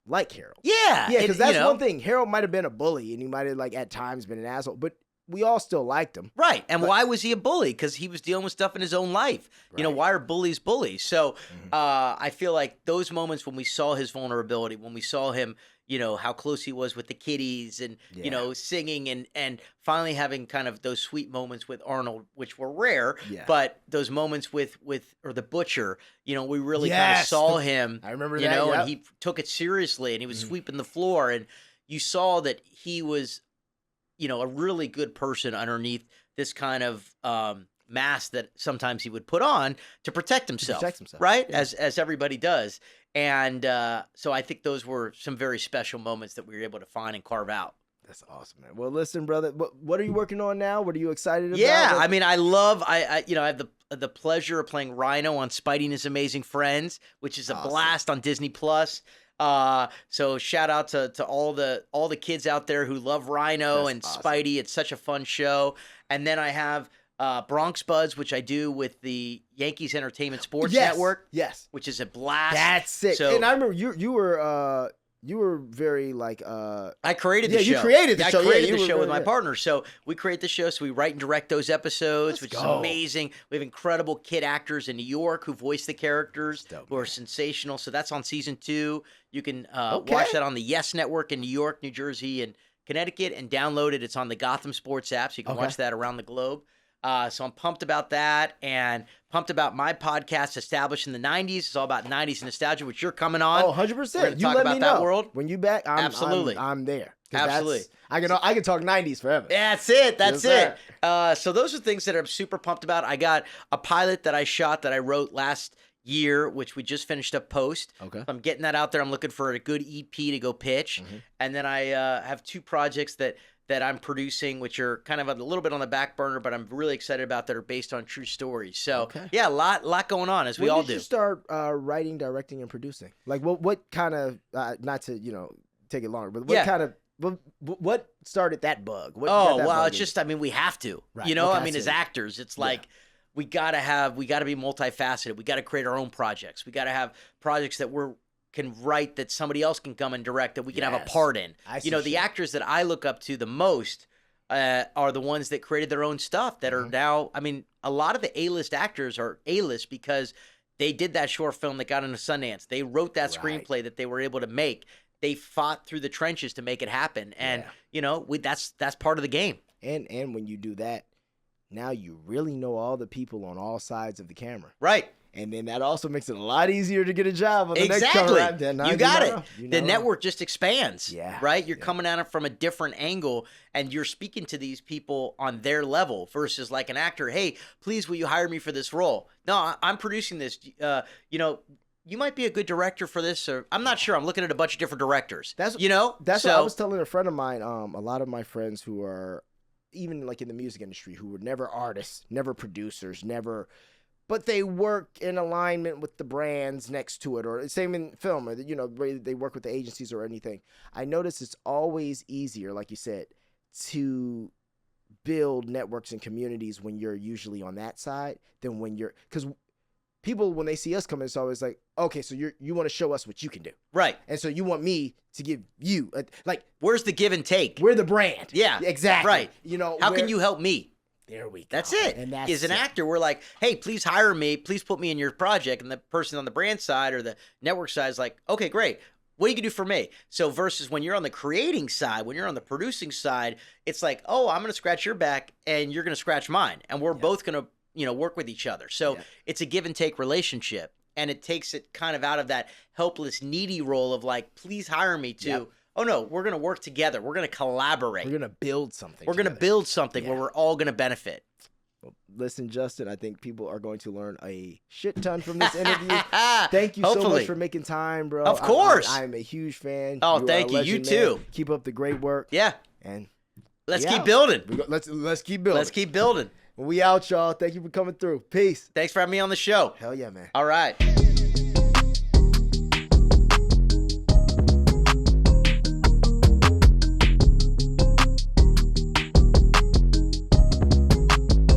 like Harold. Yeah. Yeah, because that's one thing. Harold might have been a bully, and he might have at times been an asshole, but we all still liked him. Right. And why was he a bully? Because he was dealing with stuff in his own life. Right. You know, why are bullies bullies? So I feel like those moments when we saw his vulnerability, when we saw him, you know, how close he was with the kiddies and, you know, singing and finally having kind of those sweet moments with Arnold, which were rare, but those moments with or the butcher, you know, we really kind of saw him, I remember you that, know, yep. and he took it seriously and he was sweeping the floor and you saw that he was, you know, a really good person underneath this kind of mask that sometimes he would put on to protect himself, right? Yeah. As everybody does. And so I think those were some very special moments that we were able to find and carve out. That's awesome, man. Well, listen, brother, what are you working on now? What are you excited about? Yeah, I mean, I have the pleasure of playing Rhino on Spidey and His Amazing Friends, which is a blast on Disney Plus. So shout out to all the kids out there who love Rhino and Spidey. It's such a fun show. And then I have Bronx Buds, which I do with the Yankees Entertainment Sports Network. Yes. Which is a blast. That's sick. So, and I remember you were very like I created the show. You created the show. I created the show with my partner. So we create the show. So we write and direct those episodes, which is amazing. We have incredible kid actors in New York who voice the characters who are sensational. So that's on season 2. You can watch that on the Yes Network in New York, New Jersey, and Connecticut, and download it. It's on the Gotham Sports app, so you can watch that around the globe. So I'm pumped about that and pumped about my podcast, Established in the 90s. It's all about 90s nostalgia, which you're coming on. Oh, 100%. We're going to talk let about me that know. world. When you back, Absolutely. I'm there. Absolutely. I can talk 90s forever. That's it. That's it. So those are things that I'm super pumped about. I got a pilot that I shot that I wrote last year, which we just finished up post. Okay. So I'm getting that out there. I'm looking for a good EP to go pitch. And then I have 2 projects that I'm producing, which are kind of a little bit on the back burner, but I'm really excited about that are based on true stories. So yeah, a lot going on as we all do. When did you start writing, directing, and producing? Like what kind of not to take it longer, but what kind of what started that bug? It's just we have to. Right. You know, as actors, it's like we gotta be multifaceted. We gotta create our own projects. We gotta have projects that can write that somebody else can come and direct that we can have a part in. The actors that I look up to the most are the ones that created their own stuff that are now, a lot of the A-list actors are A-list because they did that short film that got into Sundance. They wrote that screenplay that they were able to make. They fought through the trenches to make it happen. And, that's part of the game. And when you do that, now you really know all the people on all sides of the camera. Right. And then that also makes it a lot easier to get a job on the next cover. You got it. The network just expands. Yeah. Right? You're coming at it from a different angle and you're speaking to these people on their level versus like an actor, hey, please, will you hire me for this role? No, I'm producing this. You might be a good director for this, or I'm not sure. I'm looking at a bunch of different directors. That's what I was telling a friend of mine. A lot of my friends who are even like in the music industry who were never artists, never producers, but they work in alignment with the brands next to it, or same in film, or they work with the agencies or anything. I notice it's always easier, like you said, to build networks and communities when you're usually on that side than because people, when they see us coming, it's always like, okay, so you want to show us what you can do. Right. And so you want me to give you, where's the give and take? We're the brand. Yeah. Exactly. Right. How can you help me? There we go. That's it. And that's as an actor, we're like, hey, please hire me. Please put me in your project. And the person on the brand side or the network side is like, okay, great. What do you do for me? So versus when you're on the creating side, when you're on the producing side, it's like, oh, I'm going to scratch your back and you're going to scratch mine. And we're both going to work with each other. So it's a give and take relationship. And it takes it kind of out of that helpless, needy role of like, please hire me to, oh no, we're going to work together. We're going to collaborate. We're going to build something. We're going to build something where we're all going to benefit. Well, listen, Justin, I think people are going to learn a shit ton from this interview. Thank you so much for making time, bro. Of course. I am a huge fan. Oh, thank you. You too. Man. Keep up the great work. Yeah. And let's keep building. Let's keep building. Let's keep building. We out, y'all. Thank you for coming through. Peace. Thanks for having me on the show. Hell yeah, man. All right.